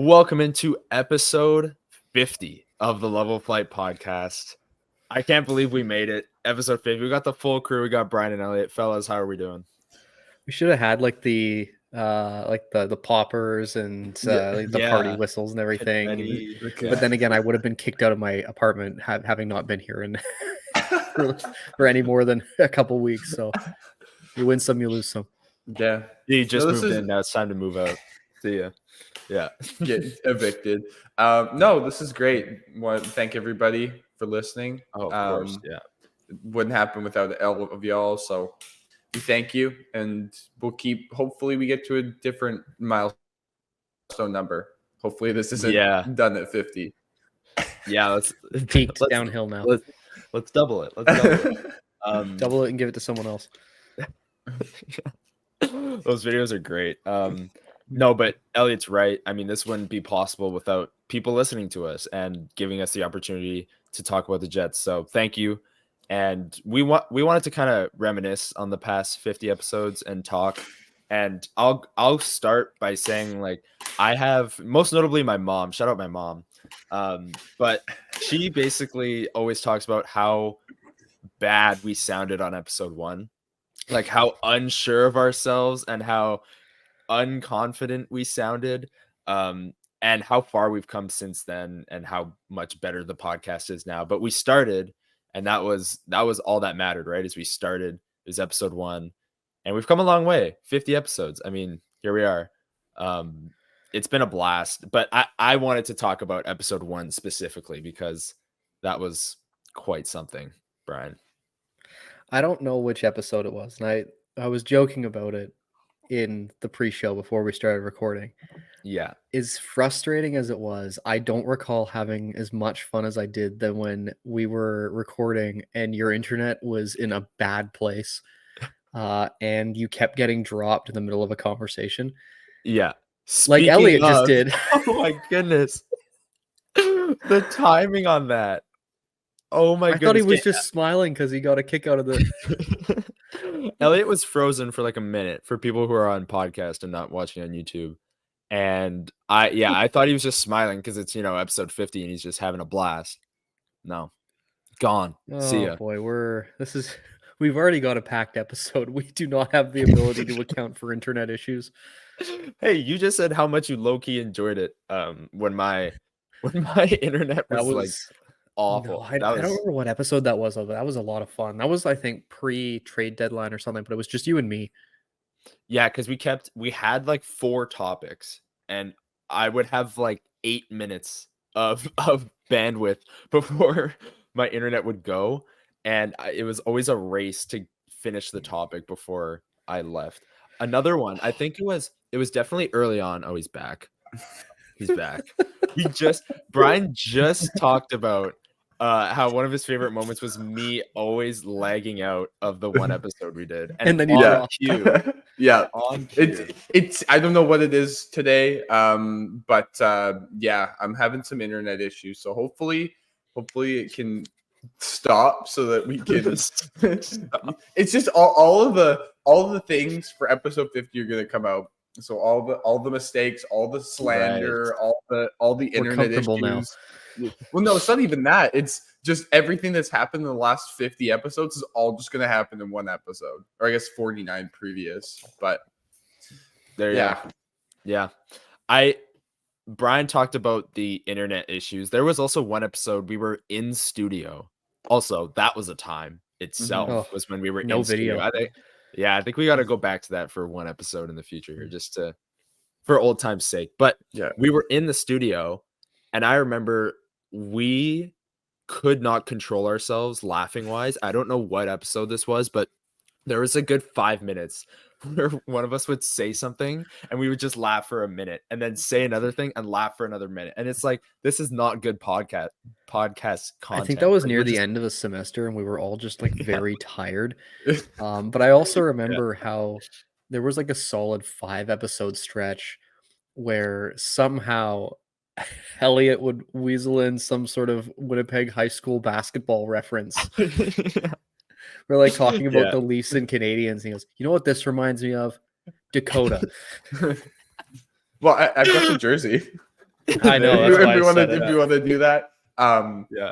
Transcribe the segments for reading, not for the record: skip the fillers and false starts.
Welcome into episode 50 of the Level Flight podcast. I can't believe we made it. Episode 50. We got the full crew. We got Brian and Elliot. Fellas, how are we doing? We should have had like the poppers and the party whistles and everything. But then again, I would have been kicked out of my apartment having not been here in for any more than a couple weeks. So you win some, you lose some. Yeah. You just moved in. Now it's time to move out. See ya. Yeah. Get evicted. No, this is great. Want to thank everybody for listening. Oh, of course. Yeah. It wouldn't happen without all of y'all. So we thank you, and we'll keep. Hopefully, we get to a different milestone number. Hopefully, this isn't done at 50. Yeah, let's peaked downhill now. Let's double it. Let's double it. Double it and give it to someone else. Those videos are great. No, but Elliot's right. I mean, this wouldn't be possible without people listening to us and giving us the opportunity to talk about the Jets. So thank you. And we wanted to kind of reminisce on the past 50 episodes and talk. And I'll start by saying, like, I have most notably my mom. Shout out my mom. But she basically always talks about how bad we sounded on episode 1, like how unsure of ourselves and how unconfident we sounded, and how far we've come since then and how much better the podcast is now. But we started, and that was all that mattered, right? As we started, it was episode 1, and we've come a long way. 50 episodes. I mean, here we are. It's been a blast, but I wanted to talk about episode 1 specifically because that was quite something, Brian. I don't know which episode it was, and I was joking about it in the pre-show before we started recording. Yeah. As frustrating as it was, I don't recall having as much fun as I did than when we were recording and your internet was in a bad place, and you kept getting dropped in the middle of a conversation. Yeah. Like Elliot just did. Oh my goodness. The timing on that. Oh my goodness. I thought he was just smiling because he got a kick out of the... Elliot was frozen for like a minute for people who are on podcast and not watching on YouTube. And I thought he was just smiling because it's, episode 50 and he's just having a blast. No. Gone. See ya. Oh boy, we've already got a packed episode. We do not have the ability to account for internet issues. Hey, you just said how much you low-key enjoyed it when my internet was like awful. No, I don't remember what episode that was, but that was a lot of fun. That was, I think, pre-trade deadline or something, but it was just you and me. Yeah, because we had like 4 topics, and I would have like 8 minutes of bandwidth before my internet would go, and it was always a race to finish the topic before I left. Another one, I think it was definitely early on. Oh, he's back. He's back. Brian just talked about how one of his favorite moments was me always lagging out of the one episode we did, and then you yeah, it's I don't know what it is today, but I'm having some internet issues, so hopefully it can stop so that we can. It's just all of the things for episode 50 are going to come out. So all the mistakes, all the slander, right. all the internet issues. Now. Well, no, it's not even that. It's just everything that's happened in the last 50 episodes is all just going to happen in one episode, or I guess 49 previous. But there, yeah. Brian talked about the internet issues. There was also one episode we were in studio. Also, that was a time itself. Was when we were in video. Studio. I think we got to go back to that for one episode in the future here, just for old time's sake. But we were in the studio, and I remember we could not control ourselves laughing wise. I don't know what episode this was, but there was a good 5 minutes where one of us would say something and we would just laugh for a minute and then say another thing and laugh for another minute. And it's like, this is not good podcast content. I think that was near the end of the semester and we were all just like very tired. But I also remember how there was like a solid 5 episode stretch where somehow Elliot would weasel in some sort of Winnipeg high school basketball reference. We're like talking about the Leafs and Canadians. And he goes, you know what this reminds me of? Dakota. Well, I've got the jersey. I know, that's why I said if it. you want to do that. Yeah.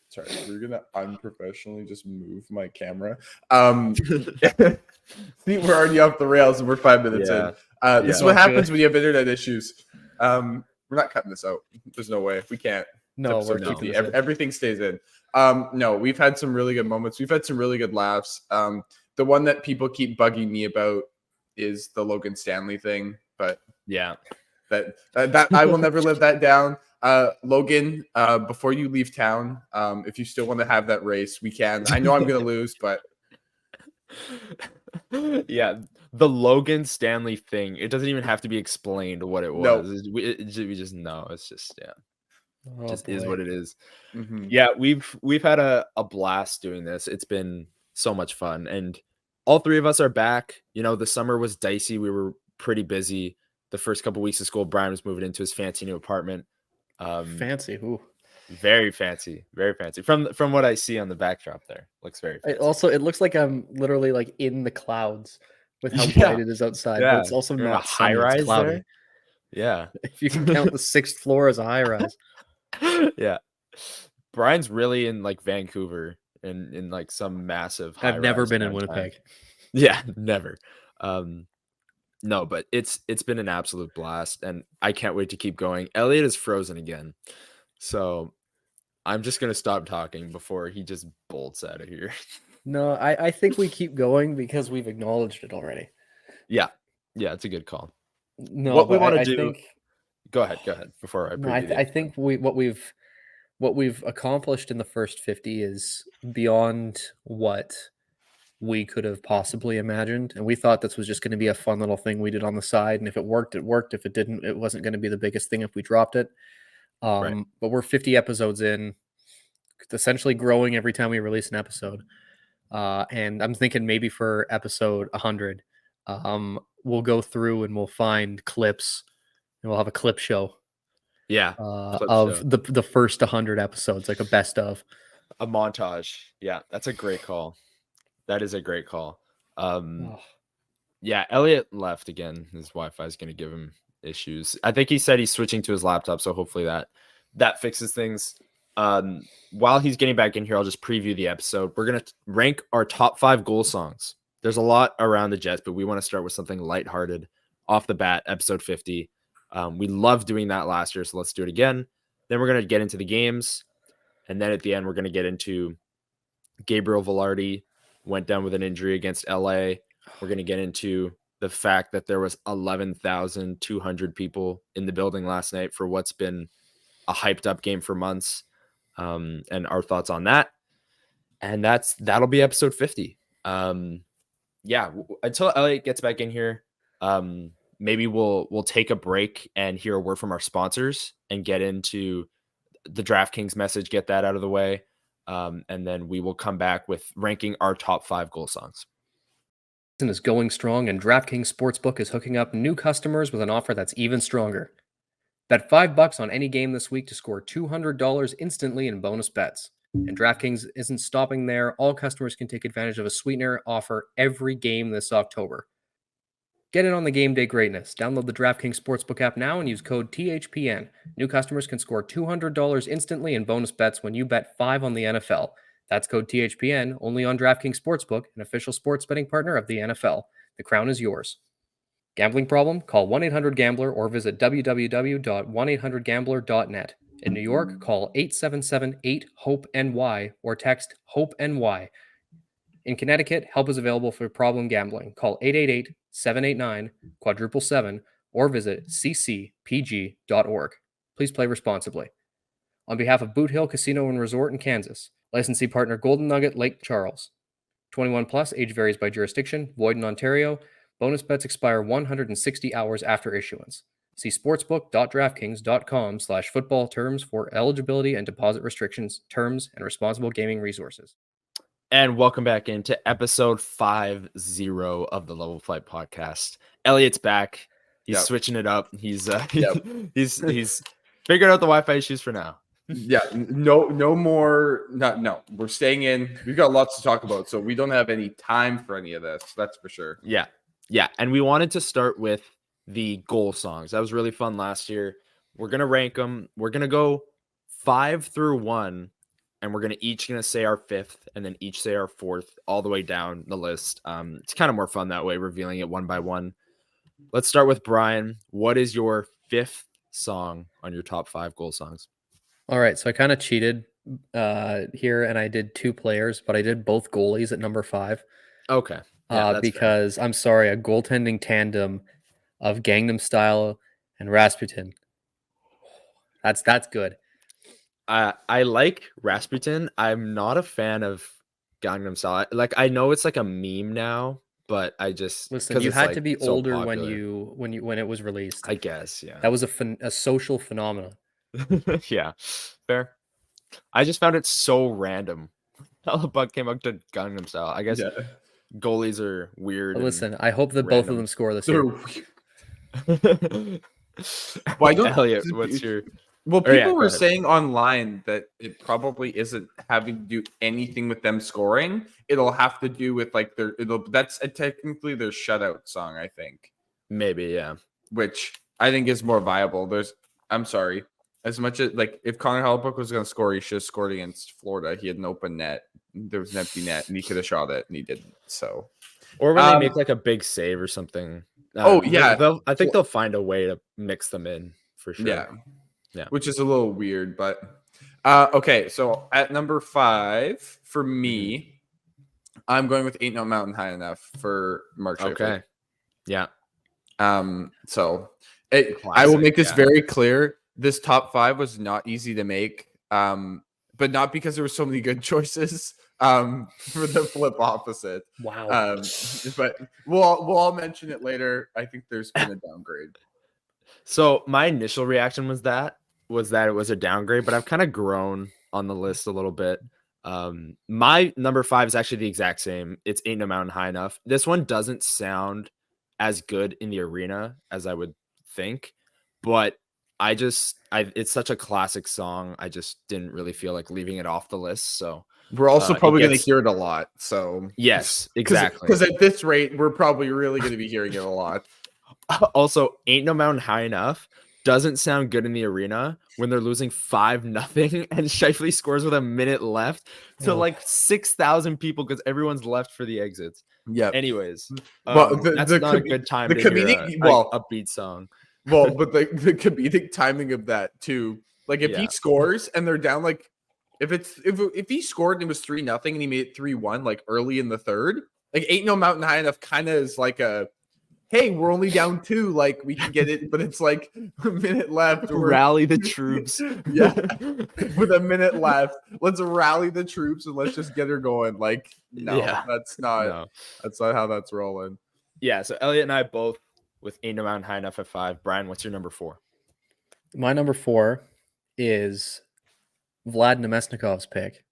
Sorry, we're gonna unprofessionally just move my camera. See, we're already off the rails and we're 5 minutes in. This is what happens when you have internet issues. We're not cutting this out. There's no way. We can't. No, It's we're episode keeping 50. this in. Everything stays in. No, we've had some really good moments. We've had some really good laughs. The one that people keep bugging me about is the Logan Stanley thing, but Yeah. that I will never live that down. Logan, before you leave town, if you still want to have that race, we can. I know I'm going to lose, but Yeah, the Logan Stanley thing, it doesn't even have to be explained what it No. was. We just know. It's just Oh, just is boy. what it is. Mhm. Yeah, we've had a blast doing this. It's been so much fun, and all three of us are back. You know, the summer was dicey. We were pretty busy. The first couple weeks of school, Brian was moving into his fancy new apartment. Fancy. Ooh. Very fancy, very fancy. From what I see on the backdrop there, looks very fancy. It looks like I'm literally like in the clouds with how Yeah. bright it is outside, Yeah. but it's also You're in a not sunny, it's high-rise cloudy. there? Yeah. If you can count the 6th floor as a high rise. Yeah. Brian's really in like Vancouver in like some massive I've never high-rise been in downtown. Winnipeg. Yeah, never. No, but it's been an absolute blast, and I can't wait to keep going. Elliot is frozen again, so I'm just gonna stop talking before he just bolts out of here. No, I think we keep going because we've acknowledged it already. Yeah, it's a good call. No, What we but wanna I do- think Go ahead. Before I no, preview the I think what we've accomplished in the first 50 is beyond what we could have possibly imagined. And we thought this was just going to be a fun little thing we did on the side. And if it worked, it worked. If it didn't, it wasn't going to be the biggest thing if we dropped it. Right. But we're 50 episodes in, essentially growing every time we release an episode. And I'm thinking maybe for episode 100, we'll go through and we'll find clips and we'll have a clip show. Yeah, clip of show. the first 100 episodes, like a best of. A montage. Yeah, that's a great call. That is a great call. Oh, Yeah, Elliot left again. His Wi-Fi is going to give him issues. I think he said he's switching to his laptop, so hopefully that fixes things. While he's getting back in here, I'll just preview the episode. We're going to rank our top 5 goal songs. There's a lot around the Jets, but we want to start with something lighthearted off the bat, episode 50. We loved doing that last year, so let's do it again. Then we're going to get into the games, and then at the end, we're going to get into Gabriel Vilardi went down with an injury against LA. We're going to get into the fact that there was 11,200 people in the building last night for what's been a hyped up game for months, and our thoughts on that. And that'll be episode 50. Yeah, until Elliot gets back in here, maybe we'll take a break and hear a word from our sponsors and get into the DraftKings message, get that out of the way. And then we will come back with ranking our top 5 goal songs. Is going strong, and DraftKings Sportsbook is hooking up new customers with an offer that's even stronger. Bet $5 on any game this week to score $200 instantly in bonus bets. And DraftKings isn't stopping there. All customers can take advantage of a sweetener offer every game this October. Get in on the game day greatness. Download the DraftKings Sportsbook app now and use code THPN. New customers can score $200 instantly in bonus bets when you bet 5 on the NFL. That's code THPN, only on DraftKings Sportsbook, an official sports betting partner of the NFL. The crown is yours. Gambling problem? Call 1-800-GAMBLER or visit www.1800gambler.net. In New York, call 877-8-HOPE-NY or text HOPE-NY. In Connecticut, help is available for problem gambling. Call 888-789-777 or visit ccpg.org. Please play responsibly. On behalf of Boot Hill Casino and Resort in Kansas, licensee partner Golden Nugget Lake Charles. 21 plus, age varies by jurisdiction, void in Ontario. Bonus bets expire 160 hours after issuance. See sportsbook.draftkings.com/football terms for eligibility and deposit restrictions, terms, and responsible gaming resources. And welcome back into episode 50 of the Level Flight podcast. Elliot's back. He's switching it up. He's he's figured out the Wi-Fi issues for now. Yeah, no more. No, we're staying in. We've got lots to talk about, so we don't have any time for any of this. That's for sure. Yeah. And we wanted to start with the goal songs. That was really fun last year. We're gonna rank them. We're gonna go 5 through 1, and we're gonna say our fifth, and then each say our fourth, all the way down the list. It's kind of more fun that way, revealing it one by one. Let's start with Brian. What is your fifth song on your top 5 goal songs? All right, so I kind of cheated here, and I did 2 players, but I did both goalies at number 5. Okay. Yeah, that's because fair. I'm sorry, a goaltending tandem of Gangnam Style and Rasputin. That's good. I like Rasputin. I'm not a fan of Gangnam Style. Like, I know it's like a meme now, but I just listen. You had like to be so older popular. when it was released. I guess, yeah. That was a social phenomenon. Yeah, fair. I just found it so random. Hellebuck came up to Gangnam Style. I guess goalies are weird. Listen, I hope that both of them score this year. Why don't Elliot? What's your? Well, people were saying online that it probably isn't having to do anything with them scoring. It'll have to do with like that's technically their shutout song, I think. Maybe, yeah. Which I think is more viable. I'm sorry. As much as like if Connor Hellebuck was going to score, he should have scored against Florida. He had an open net. There was an empty net, and he could have shot it, and he didn't. So, or when they make like a big save or something. Yeah, I think they'll find a way to mix them in for sure. Yeah, which is a little weird, but okay. So at number 5 for me, I'm going with "Ain't No Mountain High Enough" for Mark Scheifele. Okay. Yeah. So I will make this very clear. This top 5 was not easy to make, but not because there were so many good choices. For the flip opposite. Wow. But we'll all mention it later. I think there's been a downgrade. So my initial reaction was that it was a downgrade, but I've kind of grown on the list a little bit. My number 5 is actually the exact same. It's "Ain't No Mountain High Enough." This one doesn't sound as good in the arena as I would think, but it's such a classic song. I just didn't really feel like leaving it off the list. So we're also probably going to hear it a lot. So yes, exactly. Because at this rate, we're probably really going to be hearing it a lot. Also, "Ain't No Mountain High Enough" doesn't sound good in the arena when they're losing 5-0 and Scheifele scores with a minute left to like 6,000 people because everyone's left for the exits. Yeah. Anyways, well, that's not a good time to hear a upbeat song. Well, but the comedic timing of that too. Like if he scores and they're down, like if he scored and it was 3-0 and he made it 3-1 like early in the third, like "Ain't No Mountain High Enough" kind of is like a, hey, we're only down 2, like we can get it, but it's like a minute left. Rally the troops. Yeah, with a minute left, let's rally the troops and let's just get her going. Like, that's not how that's rolling. Yeah, so Elliot and I both with "Ain't No Mountain High Enough" at 5. Brian, what's your number 4? My number 4 is Vlad Nemesnikov's pick.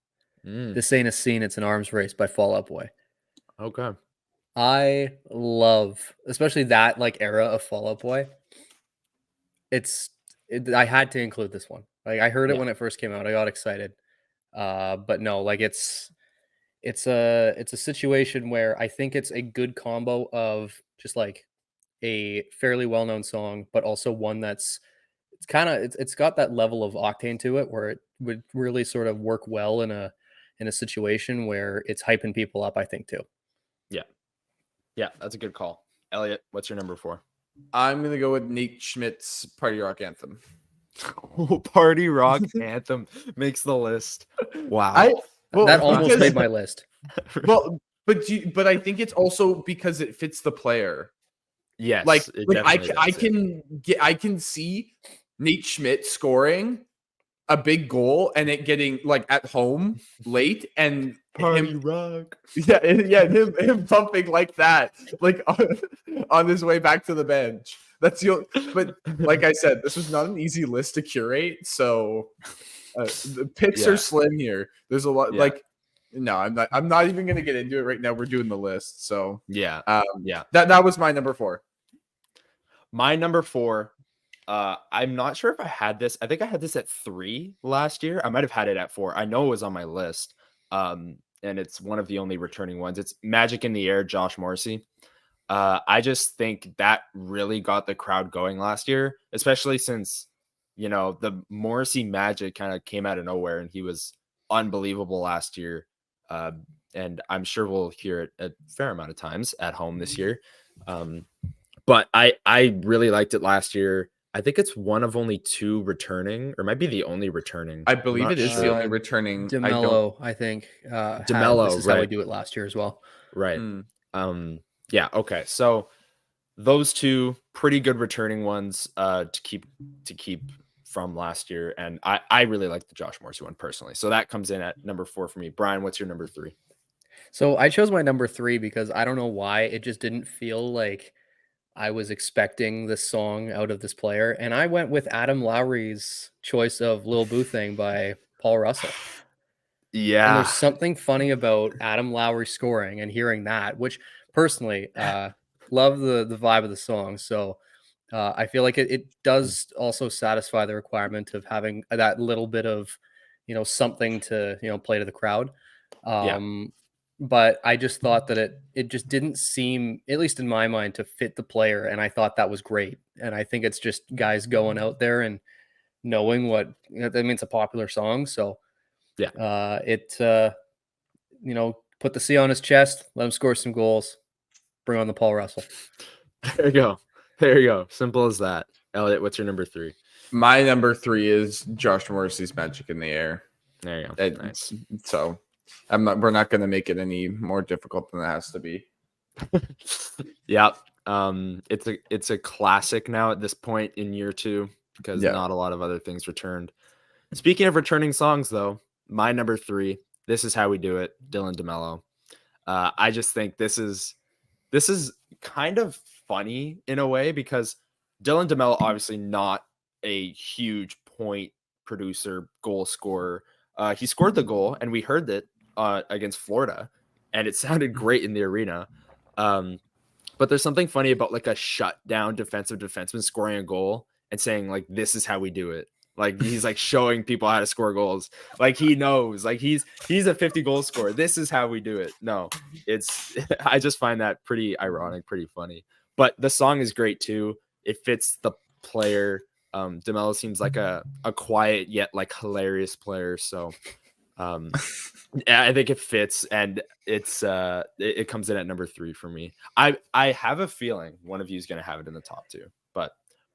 "This Ain't a Scene, It's an Arms Race" by Fall Out Boy. Okay. I love, especially that like era of Fall Out Boy. I had to include this one. Like I heard it when it first came out. I got excited. But no, like it's a situation where I think it's a good combo of just like a fairly well-known song, but also one that's it's got that level of octane to it where it would really sort of work well in a situation where it's hyping people up, I think too. Yeah, that's a good call. Elliot, what's your number 4? I'm gonna go with Nate Schmidt's "Party Rock Anthem." Party Rock Anthem makes the list. Wow. That almost made my list. Well, but I think it's also because it fits the player. Yes, like I can see Nate Schmidt scoring a big goal and it getting like at home late and him pumping like that, like on his way back to the bench. But like I said, this was not an easy list to curate. So the picks are slim here. There's a lot no, I'm not even gonna get into it right now. We're doing the list. So that was my number 4. My number 4. I'm not sure if I had this. I think I had this at 3 last year. I might have had it at 4. I know it was on my list. And it's one of the only returning ones. It's "Magic in the Air," Josh Morrissey. I just think that really got the crowd going last year, especially since the Morrissey magic kind of came out of nowhere, and he was unbelievable last year. And I'm sure we'll hear it a fair amount of times at home this year. But I really liked it last year. I think it's one of only 2 returning, or might be the only returning. I believe it is the only returning. DeMello, I think. DeMello, this is how we do it last year as well. Right. Yeah. Okay. So those 2 pretty good returning ones to keep from last year, and I really like the Josh Morrissey one personally. So that comes in at number 4 for me. Brian, what's your number 3? So I chose my number 3 because I don't know why, it just didn't feel like I was expecting this song out of this player, and I went with Adam Lowry's choice of Lil Boo Thing by Paul Russell. Yeah. And there's something funny about Adam Lowry scoring and hearing that, which personally, love the vibe of the song. So I feel like it does also satisfy the requirement of having that little bit of, something to, play to the crowd. But I just thought that it just didn't seem, at least in my mind, to fit the player. And I thought that was great. And I think it's just guys going out there and knowing what, it's a popular song. So put the C on his chest, let him score some goals, bring on the Paul Russell. There you go. Simple as that. Elliot, what's your number 3? My number 3 is Josh Morrissey's Magic in the Air. There you go. Nice. So we're not going to make it any more difficult than it has to be. Yeah. It's a classic now at this point in year 2 because not a lot of other things returned. Speaking of returning songs, though, my number 3, This Is How We Do It, Dylan DeMello. I just think this is kind of funny in a way because Dylan DeMello obviously not a huge point producer, goal scorer. He scored the goal, and we heard it against Florida, and it sounded great in the arena. But there's something funny about like a shutdown defensive defenseman scoring a goal and saying like, "This is how we do it." Like he's like showing people how to score goals. Like he knows, like he's a 50 goal scorer. This is how we do it. No, I just find that pretty ironic, pretty funny. But the song is great too. It fits the player. DeMello seems like a quiet yet like hilarious player. So I think it fits, and it comes in at number 3 for me. I have a feeling one of you is going to have it in the top 2. But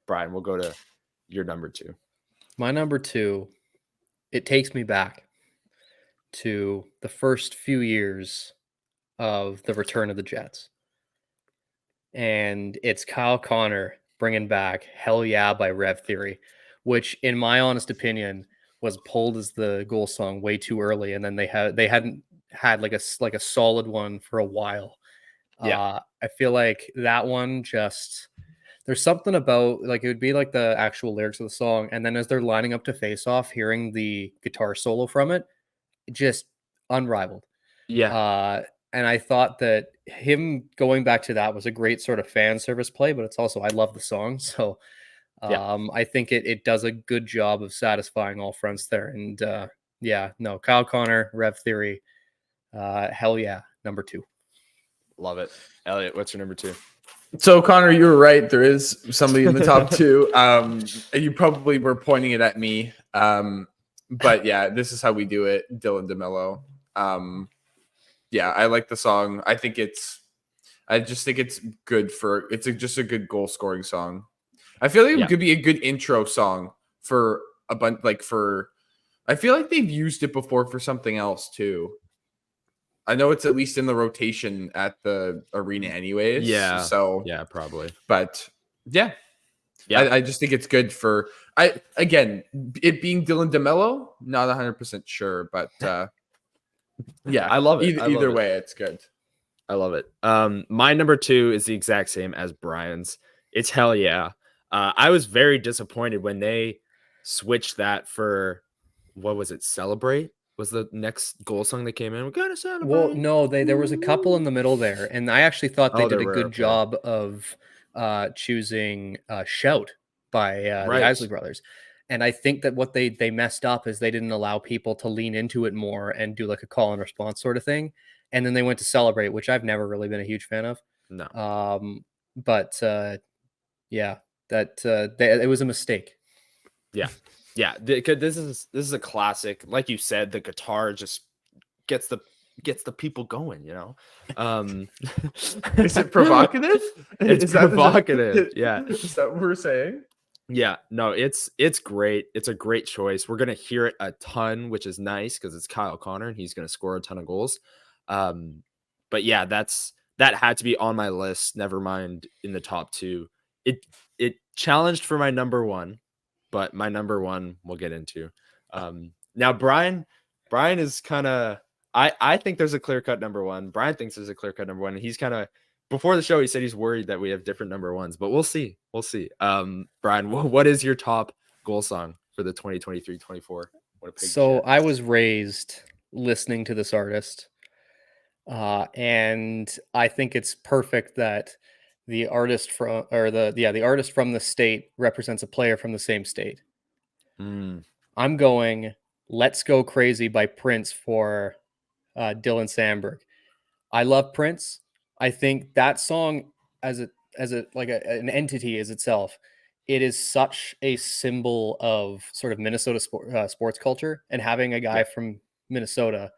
Brian, we'll go to your number 2. My number 2, it takes me back to the first few years of the return of the Jets. And it's Kyle Connor bringing back Hell Yeah by Rev Theory, which in my honest opinion was pulled as the goal song way too early. And then they hadn't had like a solid one for a while. I feel like that one just... There's something about like it would be like the actual lyrics of the song, and then as they're lining up to face off, hearing the guitar solo from it, just unrivaled. And I thought that him going back to that was a great sort of fan service play, but it's also I love the song, so I think it does a good job of satisfying all fronts there. And Kyle Connor, Rev Theory, hell yeah, number 2. Love it. Elliot, what's your number 2? So Connor, you were right. There is somebody in the top 2. You probably were pointing it at me. But yeah, This Is How We Do It, Dylan DeMello. I like the song. I just think it's good just a good goal scoring song. I feel like it could be a good intro song for a bunch, I feel like they've used it before for something else too. I know it's at least in the rotation at the arena anyways. Yeah. So yeah, probably. But yeah. I just think it's good for it being Dylan DeMello, not 100% sure, but yeah. I love it. Either way, it's good. I love it. My number 2 is the exact same as Brian's. It's Hell Yeah. I was very disappointed when they switched that for, what was it? Celebrate was the next goal song that came in. We're gonna celebrate. Well, no, there was a couple in the middle there, and I actually thought they did a good job of choosing Shout by the Isley Brothers. And I think that what they messed up is they didn't allow people to lean into it more and do like a call and response sort of thing. And then they went to Celebrate, which I've never really been a huge fan of. No. It was a mistake. Yeah. This is a classic. Like you said, the guitar just gets the people going, you know. Is it provocative? It's provocative. Yeah. Is that what we're saying? Yeah, no, it's great. It's a great choice. We're gonna hear it a ton, which is nice because it's Kyle Connor and he's gonna score a ton of goals. But yeah, that had to be on my list. Never mind in the top two. It challenged for my number one, but my number one we'll get into. Now Brian is kind of I think there's a clear cut number one. Brian thinks there's a clear cut number one. And he's kind of before the show, he said he's worried that we have different number ones, but we'll see. We'll see. Brian, what is your top goal song for the 2023-24? So I was raised listening to this artist, and I think it's perfect that the artist from the artist from the state represents a player from the same state. I'm going "Let's Go Crazy" by Prince for Dylan Sandberg. I love Prince. I think that song as an entity as itself, it is such a symbol of sort of Minnesota sports culture, and having a guy from Minnesota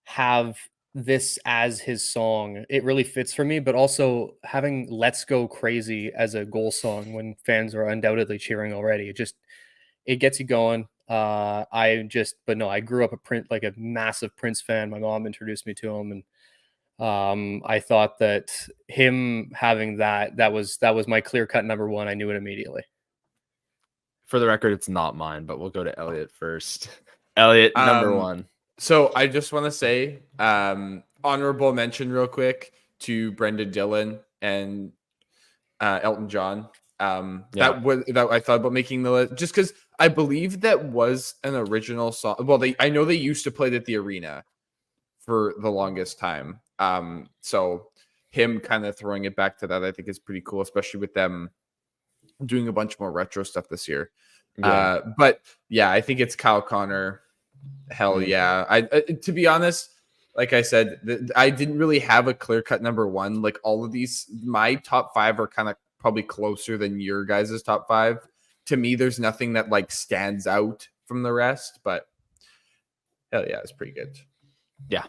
have this as his song, it really fits for me. But also having "Let's Go Crazy" as a goal song when fans are undoubtedly cheering already, it gets you going. But no, I grew up a massive Prince fan. My mom introduced me to him, and I thought that him having that was my clear cut number one. I knew it immediately. For the record, it's not mine, but we'll go to Elliot first. Elliot, number one. So I just want to say honorable mention real quick to Brendan Dillon and Elton John. That I thought about making the list just because I believe that was an original song. Well, I know they used to play it at the arena for the longest time. So him kind of throwing it back to that, I think is pretty cool, especially with them doing a bunch more retro stuff this year. But yeah, I think it's Kyle Connor. Hell yeah. I to be honest, like I said, I didn't really have a clear cut number one. Like all of these, my top five are kind of probably closer than your guys' top five. To me, there's nothing that like stands out from the rest, but hell yeah, it's pretty good. Yeah,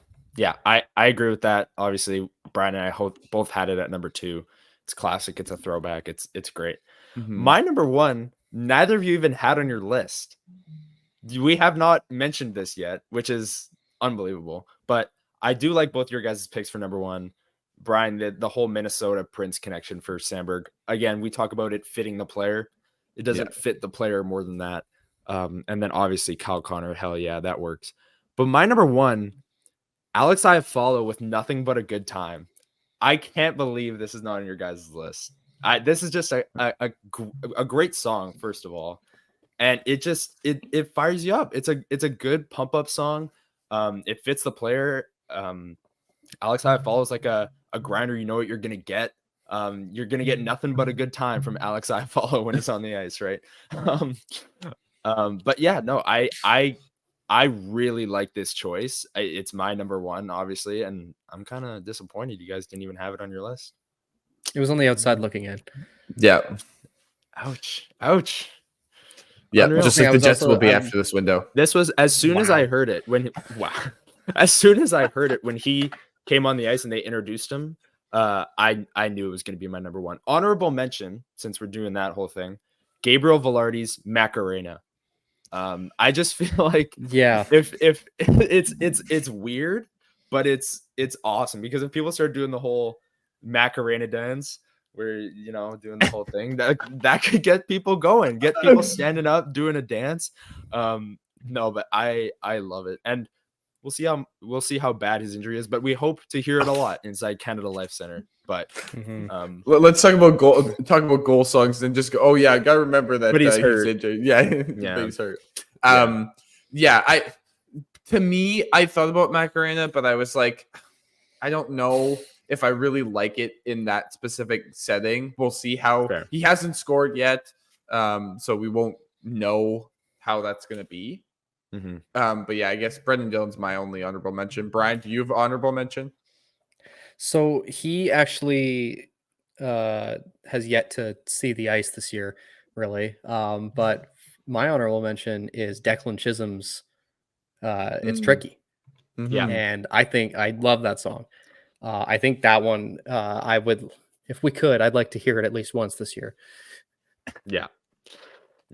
I agree with that. Obviously, Brian and I both had it at number two. It's classic. It's a throwback. It's great. My number one, neither of you even had on your list. We have not mentioned this yet, which is unbelievable. But I do like both your guys' picks for number one. Brian, the whole Minnesota Prince connection for Sandberg. Again, we talk about it fitting the player. It doesn't fit the player more than that. And then obviously Kyle Connor. Hell yeah, that works. But my number one, Alex Iafallo with Nothing But a Good Time. I can't believe this is not on your guys' list. This is just a great song, first of all, and it fires you up. It's a good pump up song. It fits the player. Alex Iafallo is like a grinder. You know what you're gonna get. You're gonna get nothing but a good time from Alex Iafallo when he's on the ice, right? But yeah, no, I really like this choice. It's my number one, obviously, and I'm kind of disappointed you guys didn't even have it on your list. It was on the outside looking in. Yeah. Ouch. Yeah, Unreal. just like the Jets will be after this window. This was as soon as I heard it as soon as I heard it when he came on the ice and they introduced him, I knew it was going to be my number one. Honorable mention, since we're doing that whole thing, Gabriel Vilardi's Macarena. I just feel like if it's weird, but it's awesome because if people start doing the whole Macarena dance where doing the whole thing, that could get people going, get people standing up doing a dance. No, but I love it, and we'll see how bad his injury is, but we hope to hear it a lot inside Canada Life Center. But let's talk about goal songs and just go. Oh yeah, I gotta remember that. But he's hurt. Injured. Yeah, he's hurt. To me, I thought about Macarena, but I was like, I don't know if I really like it in that specific setting. We'll see how he hasn't scored yet, so we won't know how that's gonna be. But yeah, I guess Brendan Dillon's my only honorable mention. Brian, do you have honorable mention? So he actually has yet to see the ice this year, really. But my honorable mention is Declan Chisholm's It's Mm. Tricky. Yeah. And I love that song. I think that one I would, if we could, I'd like to hear it at least once this year. Yeah.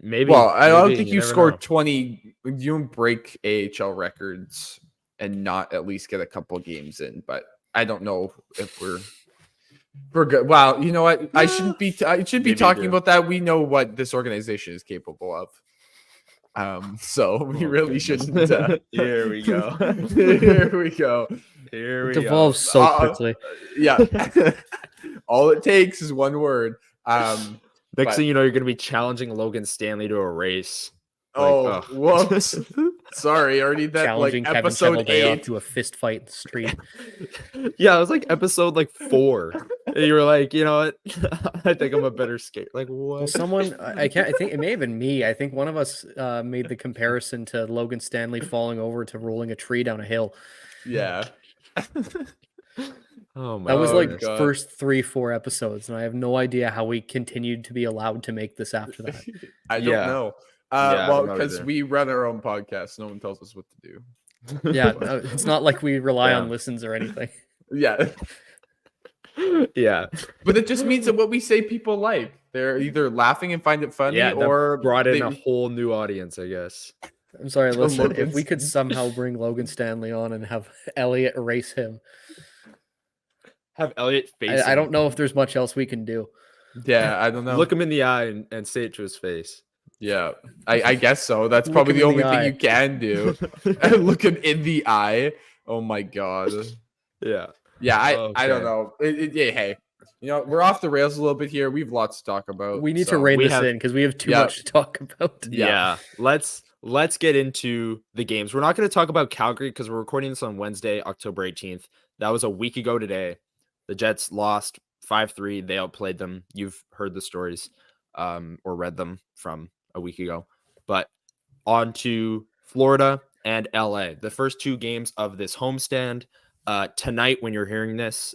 Maybe. Well, I don't maybe, think you never scored know. 20. You don't break AHL records and not at least get a couple games in. But I don't know if we're good. Wow, you know what? I shouldn't be. I should be Maybe talking do. about that. We know what this organization is capable of. So we Oh, really goodness. shouldn't. Here we go. Here we go. Here It we devolves go. so quickly. Yeah. All it takes is one word. Next but- thing you know, you're going to be challenging Logan Stanley to a race. Oh, ugh. whoops. Sorry, I already that like Challenging Kevin episode Cheveldayoff 8. to a fist fight in the street. Yeah, it was like episode like 4. And you were like, you know what? I think I'm a better skater. Like, what? Well, someone I can't. I think it may have been me. I think one of us made the comparison to Logan Stanley falling over to rolling a tree down a hill. Yeah. Oh my That was like goodness. God. first 3-4 episodes, and I have no idea how we continued to be allowed to make this after that. I don't Yeah. know. Yeah, I Well, don't know because either. we run our own podcast. No one tells us what to do. Yeah, it's not like we rely on Yeah. listens or anything. Yeah. Yeah. But it just means that what we say people like. They're either laughing and find it funny Yeah, that or brought in a they- whole new audience, I guess. I'm sorry, To listen. Logan If we could somehow bring Logan Stanley on and have Elliot erase him, Have Elliot face I him. don't know if there's much else we can do. Yeah, I don't know. Look him in the eye and say it to his face. Yeah, I guess so. That's Look probably him the in only the thing eye. you can do. Look him in the eye. Oh my god. Yeah. Yeah, I don't Okay. know. Yeah, hey, you know, we're off the rails a little bit here. We've lots to talk about. We need to so- rein we this have- in because we have too Yeah. much to talk about. Yeah. Let's get into the games. We're not going to talk about Calgary because we're recording this on Wednesday, October 18th. That was a week ago today. The Jets lost 5-3. They outplayed them. You've heard the stories or read them from a week ago. But on to Florida and LA. The first 2 games of this homestand. Tonight, when you're hearing this,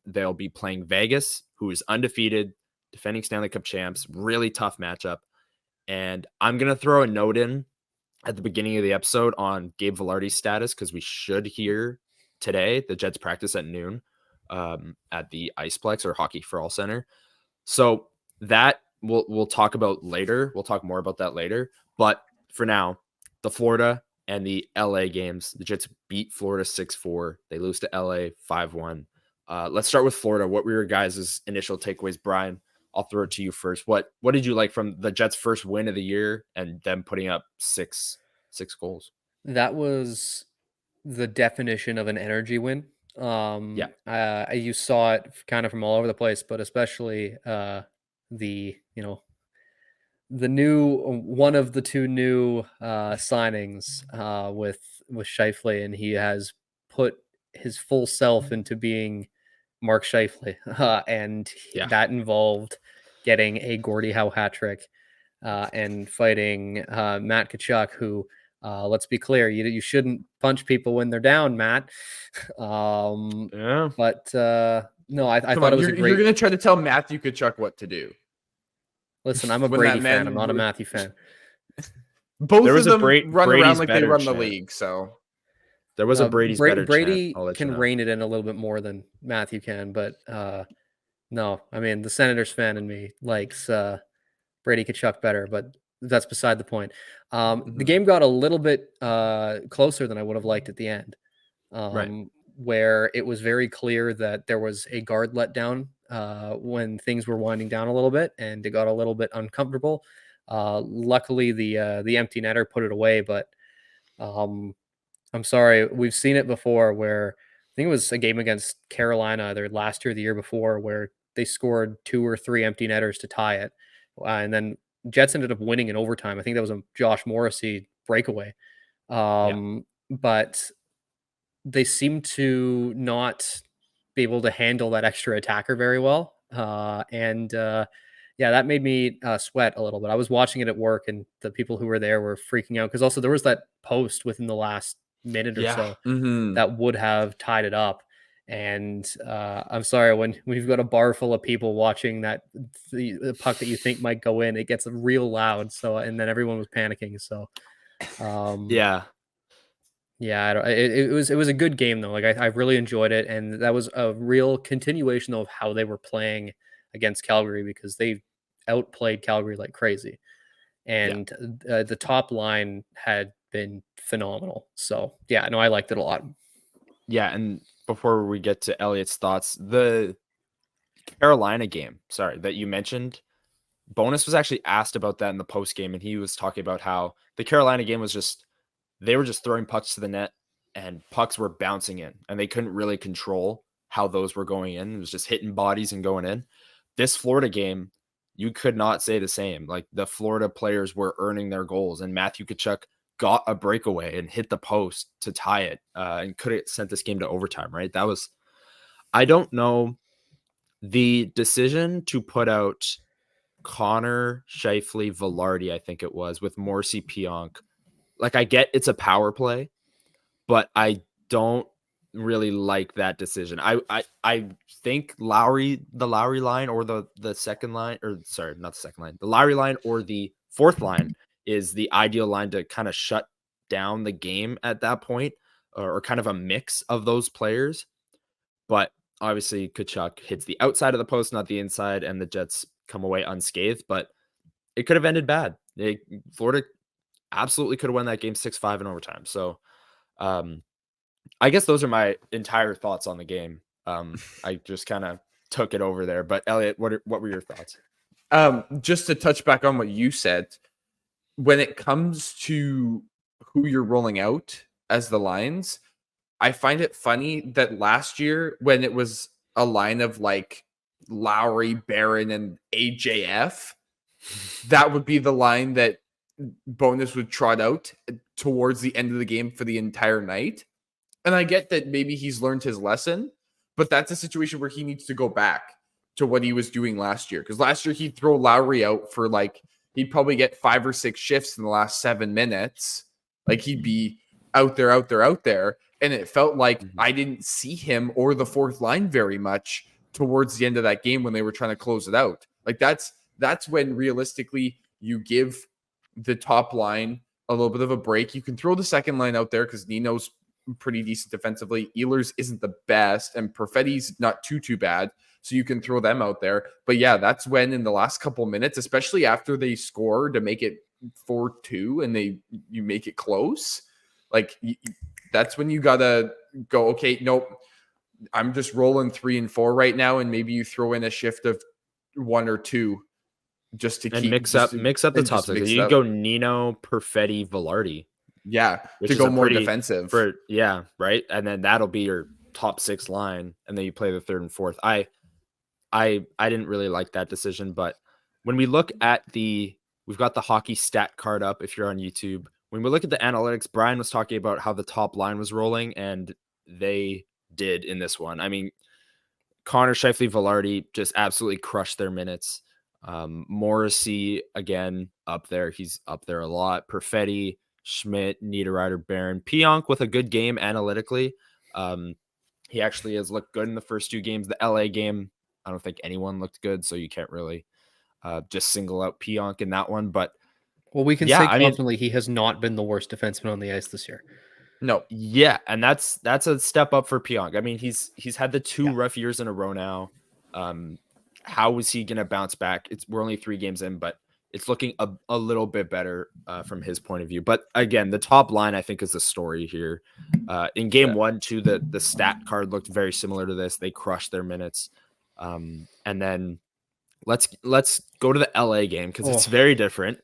they'll be playing Vegas, who is undefeated, defending Stanley Cup champs. Really tough matchup. And I'm going to throw a note in at the beginning of the episode on Gabe Vilardi's status because we should hear today the Jets practice at noon at the Iceplex or Hockey for All Center. So that we'll talk about later. We'll talk more about that later. But for now, the Florida and the LA games, the Jets beat Florida 6-4. They lose to LA 5-1. Let's start with Florida. What were your guys' initial takeaways, Brian? I'll throw it to you first. What did you like from the Jets' first win of the year and them putting up six goals? That was the definition of an energy win. You saw it kind of from all over the place, but especially the new one of the 2 new signings with Scheifele, and he has put his full self into being Mark Scheifele, and that involved getting a Gordie Howe hat trick and fighting Matt Tkachuk, who, let's be clear, you shouldn't punch people when they're down, Matt. Yeah. But no, I Come thought on, it was you're a great. gonna try to tell Matthew Tkachuk what to do. Listen, I'm a when Brady that fan. man I'm not a would- Matthew fan. Both There of was a them Bra- run Brady's around like they better run the chant. league. So There was a Brady's better Brady chant. I'll let you can know. rein it in a little bit more than Matthew can, but no, I mean the Senators fan in me likes Brady Tkachuk better, but that's beside the point. The game got a little bit closer than I would have liked at the end, Right. where it was very clear that there was a guard letdown when things were winding down a little bit, and it got a little bit uncomfortable. Luckily, the empty netter put it away, but I'm sorry, we've seen it before where I think it was a game against Carolina either last year or the year before where they scored 2 or 3 empty netters to tie it. And then Jets ended up winning in overtime. I think that was a Josh Morrissey breakaway. But they seem to not be able to handle that extra attacker very well. Yeah, that made me sweat a little bit. I was watching it at work, and the people who were there were freaking out because also there was that post within the last minute or so Mhm. that would have tied it up. And I'm sorry, when we've got a bar full of people watching that the puck that you think might go in, it gets real loud. So, and then everyone was panicking. So, Yeah. yeah, it was a good game though. Like I really enjoyed it, and that was a real continuation of how they were playing against Calgary because they outplayed Calgary like crazy, and the top line had been phenomenal. So yeah, no, I liked it a lot. Yeah, and before we get to Elliot's thoughts, the Carolina game, sorry, that you mentioned, Bonus was actually asked about that in the post game, and he was talking about how the Carolina game was just they were just throwing pucks to the net, and pucks were bouncing in, and they couldn't really control how those were going in. It was just hitting bodies and going in. This Florida game, you could not say the same. Like the Florida players were earning their goals, and Matthew Tkachuk got a breakaway and hit the post to tie it, and could have sent this game to overtime. Right? That was I don't know the decision to put out Connor, Scheifele, Vilardi, I think it was, with Morrissey, Pionk. Like, I get it's a power play, but I don't really like that decision. I think the Lowry line or the second line, or sorry, not the second line, the Lowry line or the fourth line is the ideal line to kind of shut down the game at that point, or kind of a mix of those players. But obviously, Kachuk hits the outside of the post, not the inside, and the Jets come away unscathed. But it could have ended bad. Florida absolutely could have won that game 6-5 in overtime. So I guess those are my entire thoughts on the game. I just kind of took it over there. But Elliot, what were your thoughts? Just to touch back on what you said, when it comes to who you're rolling out as the lines, I find it funny that last year when it was a line of like Lowry, Barron, and AJF, that would be the line that Bonus would trot out towards the end of the game for the entire night. And I get that maybe he's learned his lesson, but that's a situation where he needs to go back to what he was doing last year. Because last year he'd throw Lowry out for like, he'd probably get 5 or 6 shifts in the last 7 minutes. Like he'd be out there. And it felt like I didn't see him or the fourth line very much towards the end of that game when they were trying to close it out. Like that's when realistically you give the top line a little bit of a break. You can throw the second line out there because Nino's pretty decent defensively. Ehlers isn't the best, and Perfetti's not too bad. So you can throw them out there. But yeah, that's when in the last couple minutes, especially after they score to make it 4-2 and you make it close, like that's when you gotta go, okay, nope, I'm just rolling 3 and 4 right now, and maybe you throw in a shift of 1 or 2 just to keep mix up the top six. You go Nino, Perfetti, Vilardi. Yeah, to go more defensive. Right. And then that'll be your top 6 line, and then you play the third and fourth. I didn't really like that decision, but when we look at we've got the hockey stat card up if you're on YouTube. When we look at the analytics, Brian was talking about how the top line was rolling, and they did in this one. I mean, Connor, Scheifele, Vilardi just absolutely crushed their minutes. Morrissey, again, up there. He's up there a lot. Perfetti, Schmidt, Niederreiter, Barron. Pionk with a good game analytically. He actually has looked good in the first 2 games. The LA game, I don't think anyone looked good, so you can't really just single out Pionk in that one. But well, we can say confidently he has not been the worst defenseman on the ice this year. No. Yeah, and that's a step up for Pionk. I mean, he's had the 2 rough years in a row now. How is he going to bounce back? We're only 3 games in, but it's looking a little bit better from his point of view. But again, the top line, I think, is the story here. In game 1, too, the stat card looked very similar to this. They crushed their minutes. And then let's go to the LA game because it's very different.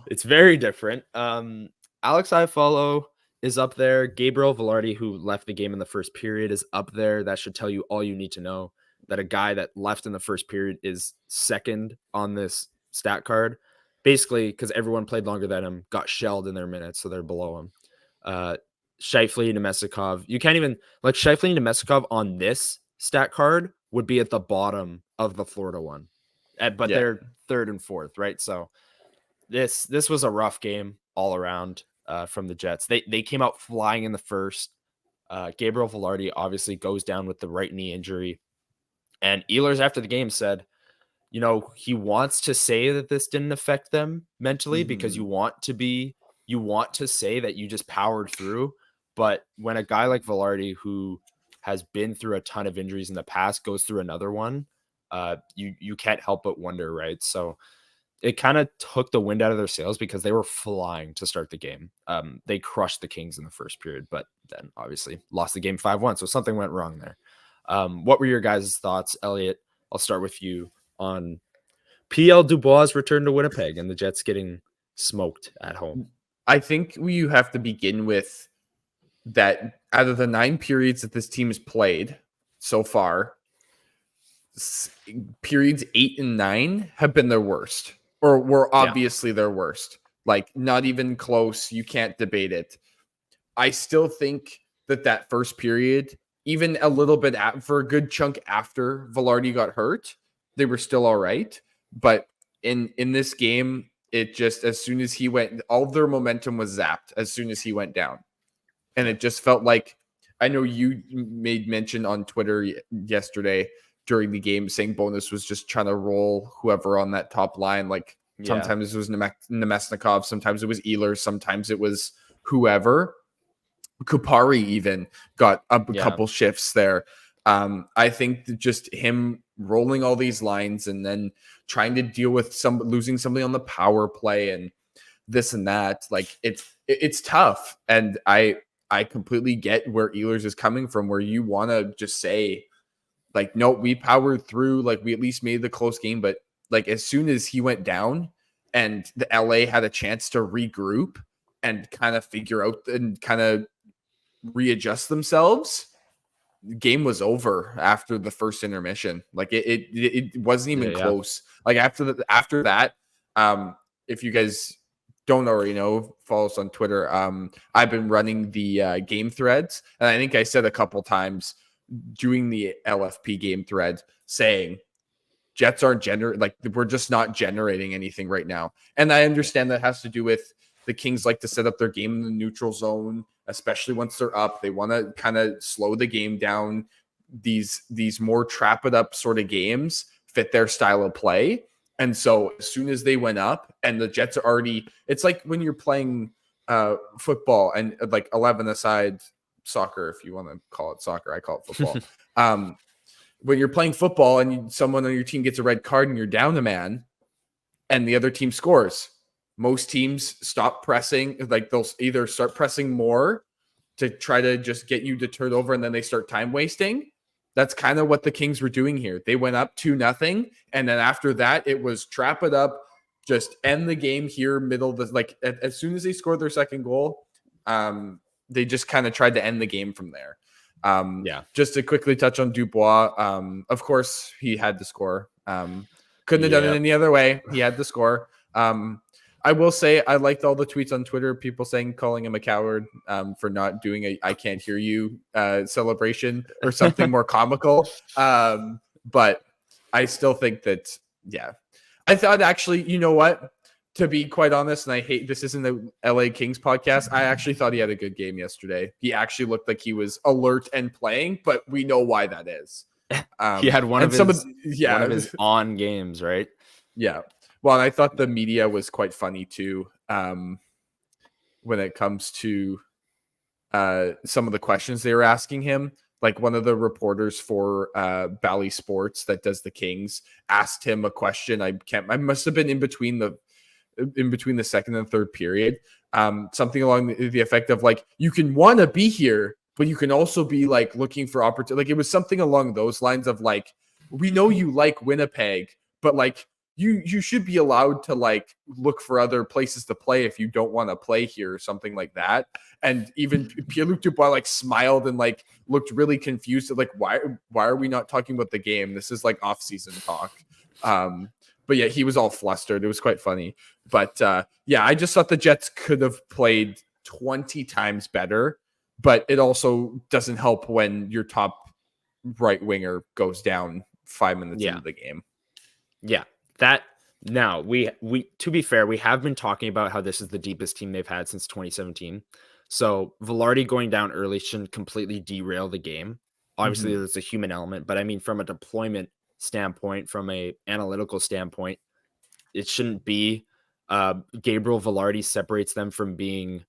It's very different. Alex Iafallo is up there. Gabriel Vilardi, who left the game in the first period, is up there. That should tell you all you need to know, that a guy that left in the first period is second on this stat card, basically because everyone played longer than him, got shelled in their minutes, so they're below him. Scheifele and Nemestikov, you can't even, like, Scheifele and Nemestikov on this stat card would be at the bottom of the Florida one, but they're third and fourth, right? So this was a rough game all around from the Jets. They came out flying in the first. Gabriel Vilardi obviously goes down with the right knee injury. And Ehlers after the game said, he wants to say that this didn't affect them mentally because you want to say that you just powered through. But when a guy like Vilardi, who has been through a ton of injuries in the past, goes through another one, you can't help but wonder, right? So it kind of took the wind out of their sails because they were flying to start the game. They crushed the Kings in the first period, but then obviously lost the game 5-1. So something went wrong there. What were your guys' thoughts, Elliot? I'll start with you on PL Dubois' return to Winnipeg and the Jets getting smoked at home. I think you have to begin with that out of the 9 periods that this team has played so far, periods 8 and 9 have been their worst, or were obviously their worst. Like, not even close. You can't debate it. I still think that first period, even a little bit for a good chunk after Vilardi got hurt, they were still all right. But in this game, it just, as soon as he went, all of their momentum was zapped as soon as he went down. And it just felt like, I know you made mention on Twitter yesterday during the game saying Bonus was just trying to roll whoever on that top line. Like, sometimes it was Nemesnikov, sometimes it was Ehlers, sometimes it was whoever. Kupari even got a couple shifts there. I think that just him rolling all these lines and then trying to deal with losing somebody on the power play and this and that, like it's tough. And I completely get where Ehlers is coming from, where you want to just say, like, no, we powered through, like, we at least made the close game. But like, as soon as he went down and the LA had a chance to regroup and kind of figure out and kind of readjust themselves, the game was over after the first intermission. Like, it wasn't even close. Like, after that, if you guys don't already know, follow us on Twitter. I've been running the game threads, and I think I said a couple times doing the LFP game thread saying Jets aren't we're just not generating anything right now. And I understand that has to do with the Kings like to set up their game in the neutral zone, especially once they're up. They want to kind of slow the game down. These more trap it up sort of games fit their style of play. And so as soon as they went up and the Jets are already, it's like when you're playing football and like 11-a-side soccer, if you want to call it soccer, I call it football. When you're playing football and someone on your team gets a red card and you're down a man and the other team scores, most teams stop pressing. Like, they'll either start pressing more to try to just get you to turn over, and then they start time wasting. That's kind of what the Kings were doing here. They went up 2-0, and then after that, it was trap it up, just end the game here, middle of the, like, as soon as they scored their second goal, they just kind of tried to end the game from there. Just to quickly touch on Dubois, of course, he had to score. Couldn't have done it any other way. He had to score. I will say I liked all the tweets on Twitter, people calling him a coward for not doing a I can't hear you celebration or something more comical. But I still think that, I thought, actually, you know what? To be quite honest, and I hate this isn't the LA Kings podcast, I actually thought he had a good game yesterday. He actually looked like he was alert and playing, but we know why that is. He had one of his on games, right? Yeah. Well, and I thought the media was quite funny too, when it comes to some of the questions they were asking him. Like, one of the reporters for Bally Sports that does the Kings asked him a question. I must have been in between the second and third period. Something along the effect of, like, you can want to be here, but you can also be, like, looking for opportunity. Like, it was something along those lines of, like, we know you like Winnipeg, but, like, you should be allowed to, like, look for other places to play if you don't want to play here, or something like that. And even Pierre-Luc Dubois, like, smiled and, like, looked really confused. Like, why are we not talking about the game? This is, like, off-season talk. But yeah, he was all flustered. It was quite funny. But I just thought the Jets could have played 20 times better. But it also doesn't help when your top right winger goes down 5 minutes into the game. Yeah, that Now, we to be fair, we have been talking about how this is the deepest team they've had since 2017. So Vilardi going down early shouldn't completely derail the game. Obviously, there's a human element, but I mean, from a deployment standpoint, from a analytical standpoint, it shouldn't be. Gabriel Vilardi separates them from being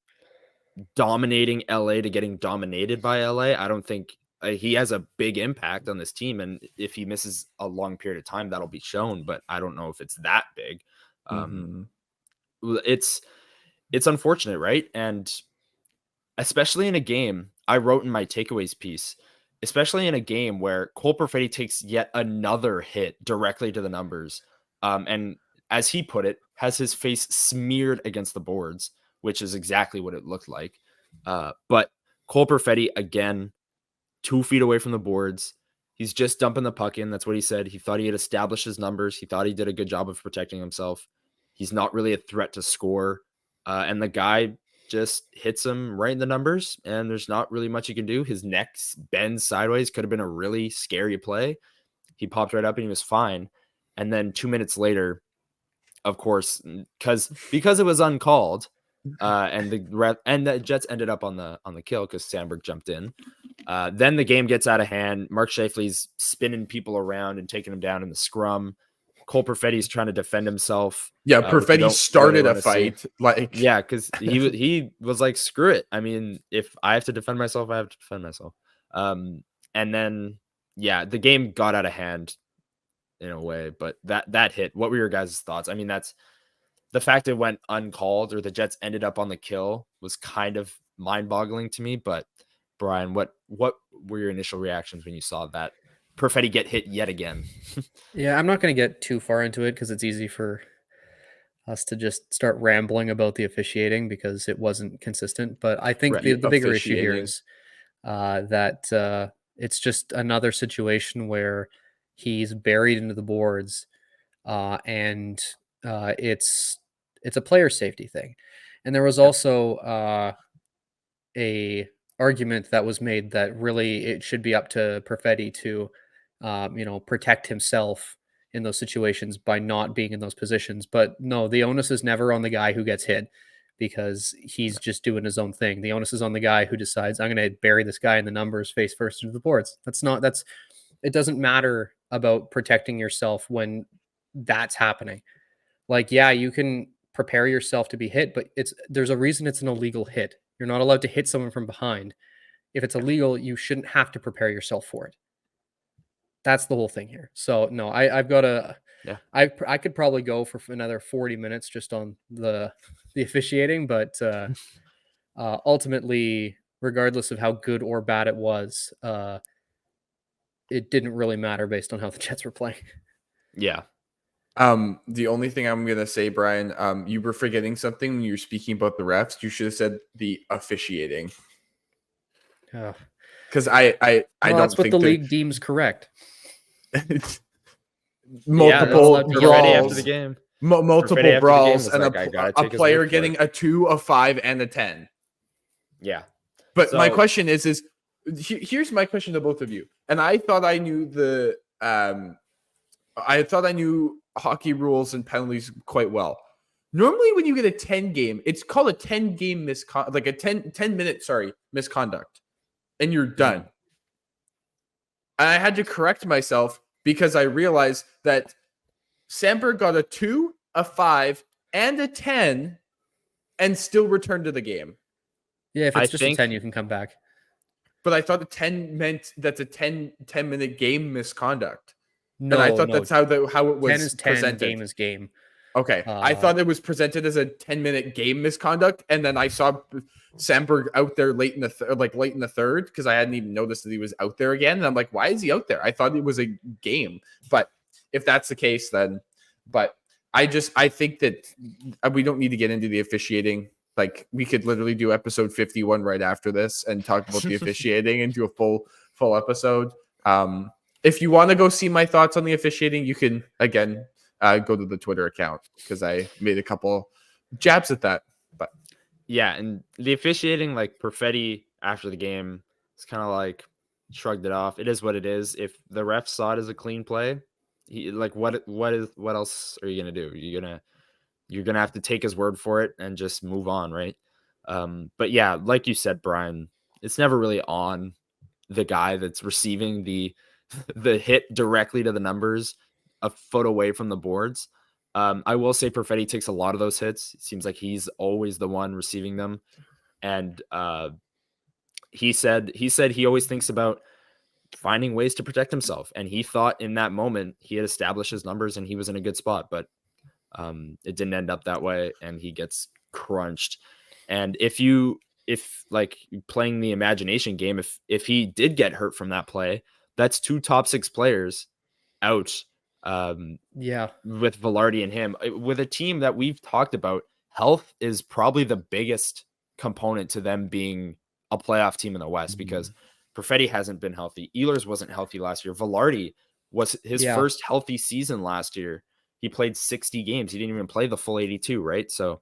dominating LA to getting dominated by LA. I don't think he has a big impact on this team, and if he misses a long period of time, that'll be shown. But I don't know if it's that big. It's unfortunate, right? And especially in a game, I wrote in my takeaways piece, especially in a game where Cole Perfetti takes yet another hit directly to the numbers, and as he put it, has his face smeared against the boards, which is exactly what it looked like. But Cole Perfetti, again, 2 feet away from the boards. He's just dumping the puck in. That's what he said. He thought he had established his numbers. He thought he did a good job of protecting himself. He's not really a threat to score. And the guy just hits him right in the numbers, and there's not really much he can do. His neck bends sideways. Could have been a really scary play. He popped right up and he was fine. And then 2 minutes later, of course, because it was uncalled, and the Jets ended up on the kill because Sandberg jumped in. Then the game gets out of hand. Mark Scheifele's spinning people around and taking him down in the scrum. Cole Perfetti's trying to defend himself. Yeah, Perfetti started a fight. Yeah, because he was like, screw it. I mean, if I have to defend myself, I have to defend myself. And then the game got out of hand in a way, but that hit. What were your guys' thoughts? I mean, that's the fact it went uncalled or the Jets ended up on the kill was kind of mind-boggling to me. But Brian, what were your initial reactions when you saw that Perfetti get hit yet again? Yeah, I'm not going to get too far into it because it's easy for us to just start rambling about the officiating because it wasn't consistent. But I think the bigger issue here is that it's just another situation where he's buried into the boards, and it's a player safety thing. And there was also a argument that was made that really it should be up to Perfetti to protect himself in those situations by not being in those positions. But no, the onus is never on the guy who gets hit because he's just doing his own thing. The onus is on the guy who decides, I'm going to bury this guy in the numbers face first into the boards. It doesn't matter about protecting yourself when that's happening. Like, yeah, you can prepare yourself to be hit, but there's a reason it's an illegal hit. You're not allowed to hit someone from behind. If it's illegal, you shouldn't have to prepare yourself for it. That's the whole thing here. So no, I've got I could probably go for another 40 minutes just on the officiating, but ultimately, regardless of how good or bad it was, it didn't really matter based on how the Jets were playing. Yeah. The only thing I'm gonna say, Brian, you were forgetting something when you were speaking about the refs. You should have said the officiating. Because I don't that's what think the league deems correct. Multiple brawls after the game. Multiple brawls and a player getting a 2, a 5, and a 10. Yeah. But my question is here's my question to both of you. And I thought I knew hockey rules and penalties quite well. Normally when you get a 10 game, it's called a 10 game like a 10 minute misconduct, and you're done. And I had to correct myself because I realized that Sandberg got a 2, a 5, and a 10 and still returned to the game. Yeah, if it's a 10, you can come back. But I thought the 10 meant that's a 10 minute game misconduct. No, and I thought that's how it was 10 is 10, presented. Game is game. Okay. I thought it was presented as a 10-minute game misconduct, and then I saw Sandberg out there late in the third because I hadn't even noticed that he was out there again. And I'm like, why is he out there? I thought it was a game. But if that's the case, then I think that we don't need to get into the officiating. Like, we could literally do episode 51 right after this and talk about the officiating and do a full episode. If you want to go see my thoughts on the officiating, you can again go to the Twitter account because I made a couple jabs at that. But yeah, and the officiating, like Perfetti after the game, it's kind of like shrugged it off. It is what it is. If the ref saw it as a clean play, What else are you gonna do? You're gonna have to take his word for it and just move on, right? But yeah, like you said, Brian, it's never really on the guy that's receiving the hit directly to the numbers a foot away from the boards. I will say Perfetti takes a lot of those hits. It seems like he's always the one receiving them. And he said he always thinks about finding ways to protect himself. And he thought in that moment he had established his numbers and he was in a good spot, but it didn't end up that way and he gets crunched. And if like playing the imagination game, if he did get hurt from that play, that's 2 top 6 players out. With Vilardi and him, with a team that we've talked about, health is probably the biggest component to them being a playoff team in the West, because Perfetti hasn't been healthy. Ehlers wasn't healthy last year. Vilardi was his first healthy season last year. He played 60 games. He didn't even play the full 82, right? So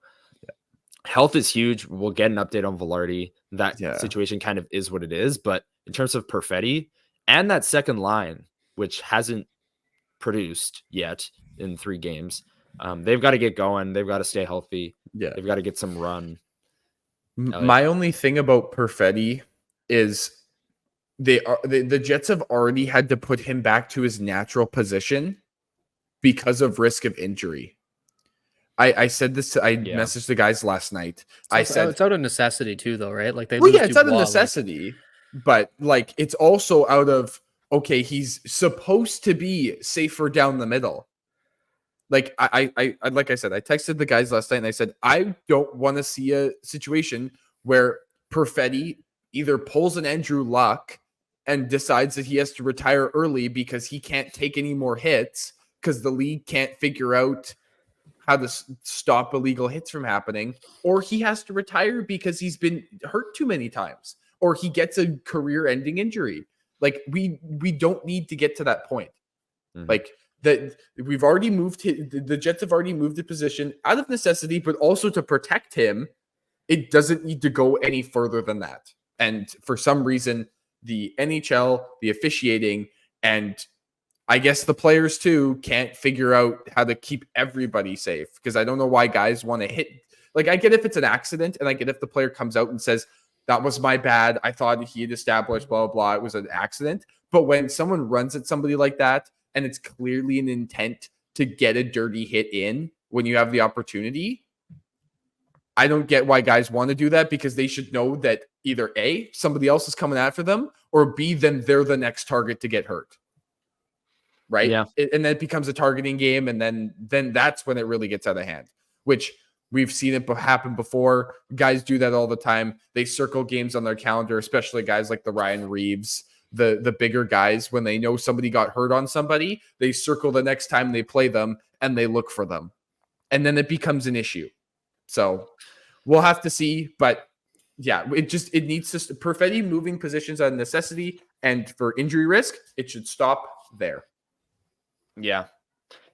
health is huge. We'll get an update on Vilardi. That situation kind of is what it is. But in terms of Perfetti and that second line, which hasn't produced yet in 3 games, they've got to get going. They've got to stay healthy. They've got to get some run. My only thing about Perfetti is the Jets have already had to put him back to his natural position because of risk of injury. I said this. I messaged the guys last night. I said it's out of necessity too, though, right? Like it's out of necessity, but like it's also out of he's supposed to be safer down the middle. Like like I said, I texted the guys last night and I said I don't want to see a situation where Perfetti either pulls an Andrew Luck and decides that he has to retire early because he can't take any more hits because the league can't figure out how to stop illegal hits from happening, or he has to retire because he's been hurt too many times, or he gets a career-ending injury. Like we don't need to get to that point. Like that, we've already moved. The Jets have already moved the position out of necessity, but also to protect him. It doesn't need to go any further than that. And for some reason, the NHL, the officiating, and I guess the players too can't figure out how to keep everybody safe, because I don't know why guys want to hit. Like, I get if it's an accident, and I get if the player comes out and says, that was my bad, I thought he had established blah, blah, blah, it was an accident. But when someone runs at somebody like that, and it's clearly an intent to get a dirty hit in when you have the opportunity, I don't get why guys want to do that, because they should know that either A, somebody else is coming after them, or B, then they're the next target to get hurt. Right? Yeah. And then it becomes a targeting game, and then that's when it really gets out of hand, which we've seen it happen before. Guys do that all the time. They circle games on their calendar, especially guys like the Ryan Reeves, the bigger guys. When they know somebody got hurt on somebody, they circle the next time they play them, and they look for them. And then it becomes an issue. So we'll have to see, but yeah, it needs to Perfetti moving positions out of necessity, and for injury risk, it should stop there. Yeah,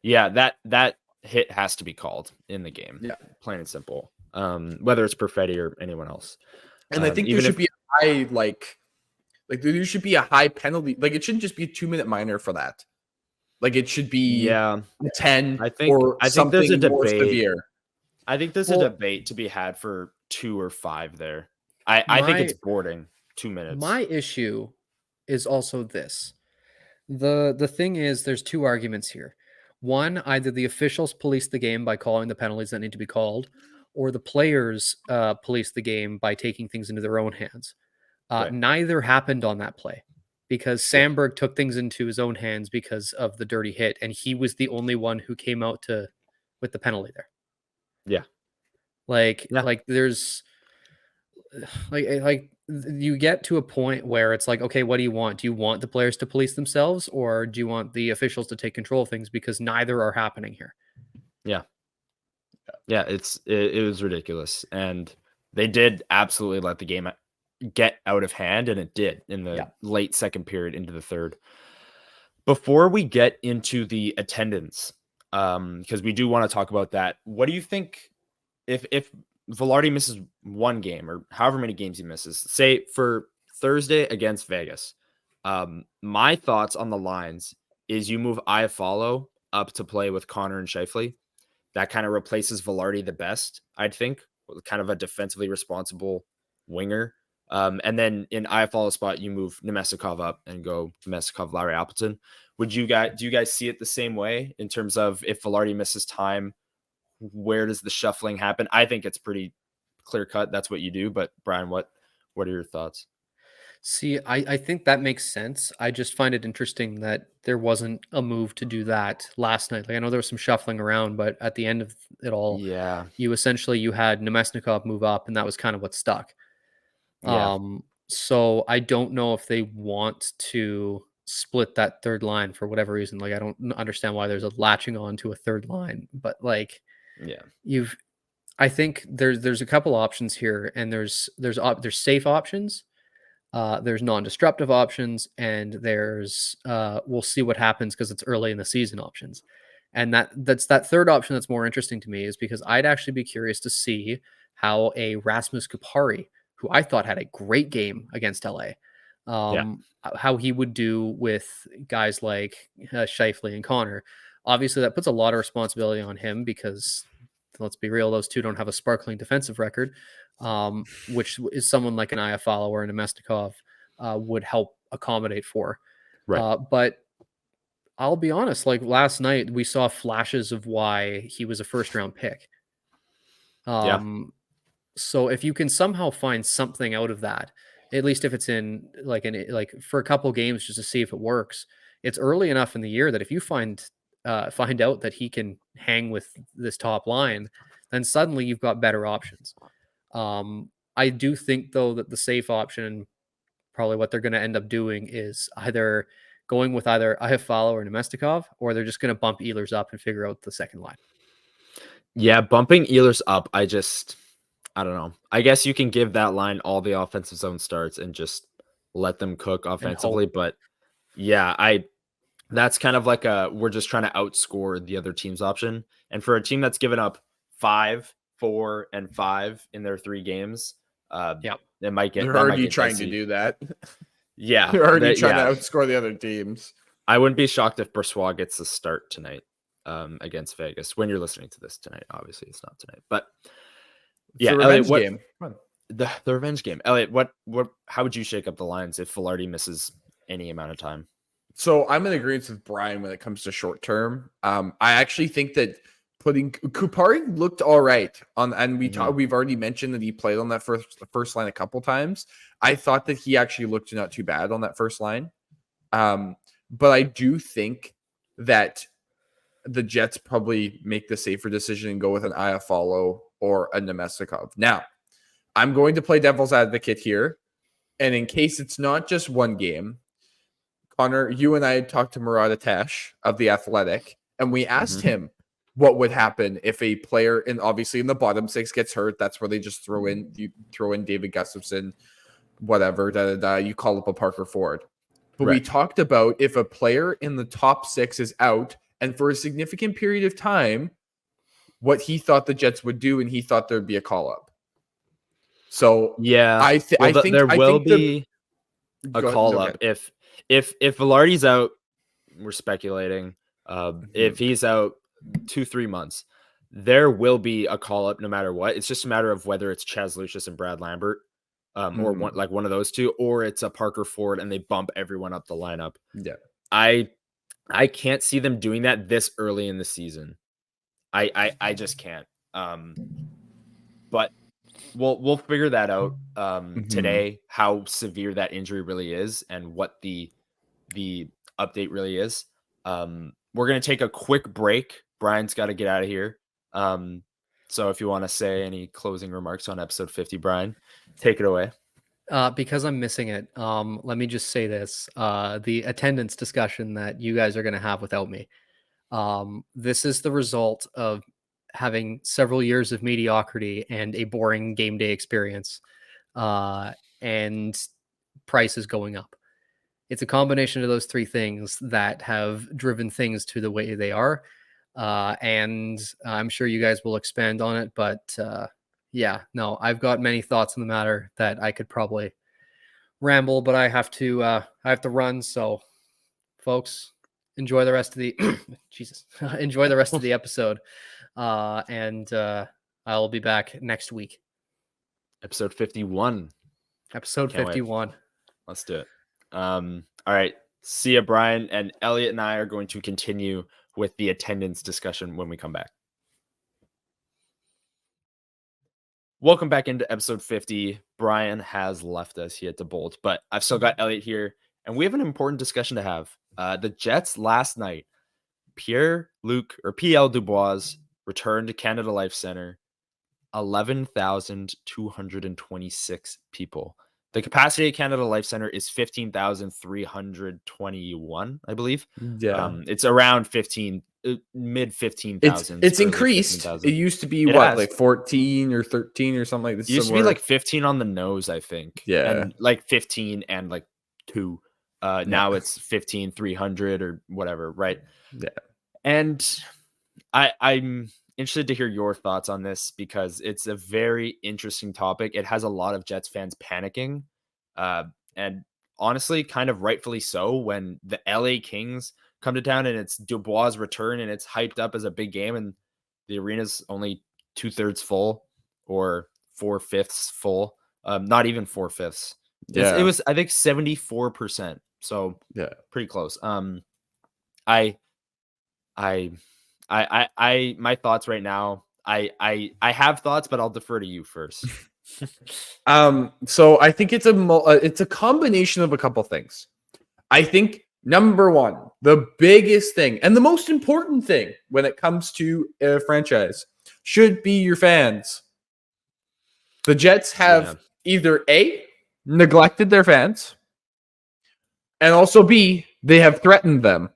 that hit has to be called in the game. Yeah, plain and simple. Whether it's Perfetti or anyone else. And I think there should be a high like there should be a high penalty. Like, it shouldn't just be a 2-minute minor for that. Like, it should be a 10. I think there's a more debate. Severe. I think there's a debate to be had for 2 or 5 there. I think it's boarding 2 minutes. My issue is also this. The thing is, there's 2 arguments here. One, either the officials police the game by calling the penalties that need to be called, or the players police the game by taking things into their own hands. Right. Neither happened on that play, because Sandberg took things into his own hands because of the dirty hit, and he was the only one who came out with the penalty there. Yeah. Like there's like you get to a point where it's like, okay, what do you want? Do you want the players to police themselves, or do you want the officials to take control of things? Because neither are happening here. Yeah. It was ridiculous, and they did absolutely let the game get out of hand, and it did in the late second period into the third. Before we get into the attendance, because we do want to talk about that, what do you think if Vilardi misses 1 game, or however many games he misses, say for Thursday against Vegas? My thoughts on the lines is you move Iafallo up to play with Connor and Scheifele. That kind of replaces Vilardi the best, I'd think, with kind of a defensively responsible winger. And then in Iafallo's spot, you move Nemestikov up and go Nemestikov, Larry Appleton. Do you guys see it the same way in terms of if Vilardi misses time, where does the shuffling happen? I think it's pretty clear cut. That's what you do. But Brian, what are your thoughts? See, I think that makes sense. I just find it interesting that there wasn't a move to do that last night. Like I know there was some shuffling around, but at the end of it all, Yeah. you had Nemesnikov move up, and that was kind of what stuck. Yeah. So I don't know if they want to split that third line for whatever reason. Like I don't understand why there's a latching on to a third line, but like yeah. I think there's a couple options here, and there's safe options. There's non-destructive options, and there's we'll see what happens because it's early in the season options. And that's that third option that's more interesting to me is because I'd actually be curious to see how a Rasmus Kupari, who I thought had a great game against LA, how he would do with guys like Scheifele and Connor. Obviously, that puts a lot of responsibility on him because, let's be real, those two don't have a sparkling defensive record, which is someone like an Iafallo or an Nemestikov would help accommodate for. Right. But I'll be honest, like last night, we saw flashes of why he was a first-round pick. So if you can somehow find something out of that, at least if it's in like for a couple games just to see if it works, it's early enough in the year that if you find out that he can hang with this top line, then suddenly you've got better options. I do think though that the safe option, probably what they're going to end up doing is either going with either Iafallo or Nemestikov, or they're just going to bump Ehlers up and figure out the second line. Yeah, bumping Ehlers up, I don't know. I guess you can give that line all the offensive zone starts and just let them cook offensively. But yeah, that's kind of like we're just trying to outscore the other team's option. And for a team that's given up 5, 4, and 5 in their 3 games, it might get. They're already trying to do that. Yeah, they're already trying to outscore the other teams. I wouldn't be shocked if Brossoit gets the start tonight against Vegas. When you're listening to this tonight, obviously it's not tonight, but. Yeah, Elliot, game. The revenge game. Elliot, how would you shake up the lines if Vilardi misses any amount of time? So I'm in agreement with Brian when it comes to short term. I actually think that putting Kupari looked all right on, and we've already mentioned that he played on that first line a couple times. I thought that he actually looked not too bad on that first line. But I do think that the Jets probably make the safer decision and go with an Iafallo or a Nemestikov. Now, I'm going to play devil's advocate here. And in case it's not just one game, Connor, you and I had talked to Murad Atesh of The Athletic, and we asked him what would happen if a player, and obviously in the bottom 6 gets hurt. That's where they just throw in David Gustafson, whatever, you call up a Parker Ford. But we talked about if a player in the top 6 is out and for a significant period of time, what he thought the Jets would do, and he thought there'd be a call up. So yeah, I think there will be a call up if Vilardi's out. We're speculating. If he's out 2-3 months, there will be a call up no matter what. It's just a matter of whether it's Chaz Lucius and Brad Lambert, or one of those two, or it's a Parker Ford and they bump everyone up the lineup. Yeah, I can't see them doing that this early in the season. I just can't. But we'll figure that out today, how severe that injury really is and what the update really is. We're gonna take a quick break. Brian's got to get out of here. So if you want to say any closing remarks on episode 50, Brian, take it away. Because I'm missing it, let me just say this. The attendance discussion that you guys are going to have without me. This is the result of having several years of mediocrity and a boring game day experience, and prices going up. It's a combination of those 3 things that have driven things to the way they are. And I'm sure you guys will expand on it, but I've got many thoughts on the matter that I could probably ramble, but I have to run. So folks, enjoy the rest of the Jesus. Enjoy the rest of the episode. And I'll be back next week. Episode 51. Episode Can't 51. Let's do it. All right. See ya, Brian. And Elliot and I are going to continue with the attendance discussion when we come back. Welcome back into episode 50. Brian has left us. He had to bolt, but I've still got Elliot here, and we have an important discussion to have. The Jets last night, Pierre-Luc or PL Dubois returned to Canada Life Center. 11,226 people. The capacity at Canada Life Center is 15,321, I believe. Yeah. It's around 15, mid 15,000. It's increased. 15, it used to be like 14 or 13 or something like this. It used to be like 15 on the nose, I think. Yeah. And like 15 and like 2. Now it's 15,300 or whatever, right? Yeah. And I'm interested to hear your thoughts on this because it's a very interesting topic. It has a lot of Jets fans panicking, and honestly, kind of rightfully so when the LA Kings come to town and it's Dubois' return and it's hyped up as a big game and the arena's only 2/3 full or 4/5 full. Not even 4/5. Yeah. It was, I think, 74%. So yeah, pretty close. My thoughts right now. I have thoughts, but I'll defer to you first. So I think it's a combination of a couple things. I think number one, the biggest thing and the most important thing when it comes to a franchise should be your fans. The Jets have either A, neglected their fans, and also B, they have threatened them.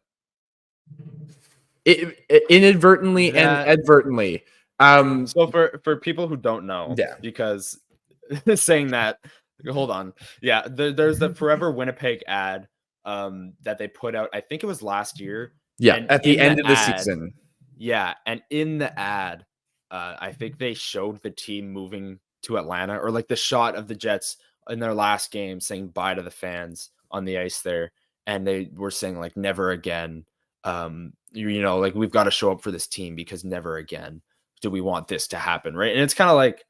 Inadvertently and advertently. So for people who don't know, because saying that, hold on, there's the Forever Winnipeg ad that they put out. I think it was last year. At the end of the season. Yeah, and in the ad, I think they showed the team moving to Atlanta, or like the shot of the Jets in their last game saying bye to the fans on the ice there, and they were saying like never again. Like we've got to show up for this team because never again do we want this to happen, right? And it's kind of like,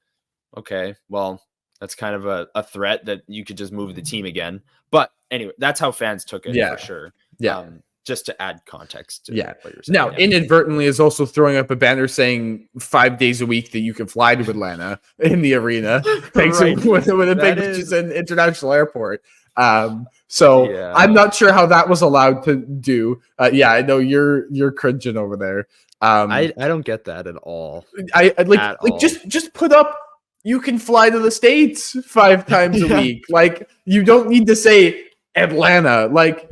okay, well, that's kind of a threat that you could just move the team again. But anyway, that's how fans took it for sure. Just to add context to what you're saying. Now, inadvertently is also throwing up a banner saying 5 days a week that you can fly to Atlanta in the arena. Thanks with a big, which is an international airport. I'm not sure how that was allowed to do. I know you're cringing over there. I don't get that at all. Just put up. You can fly to the States 5 times a week. Like you don't need to say Atlanta. Like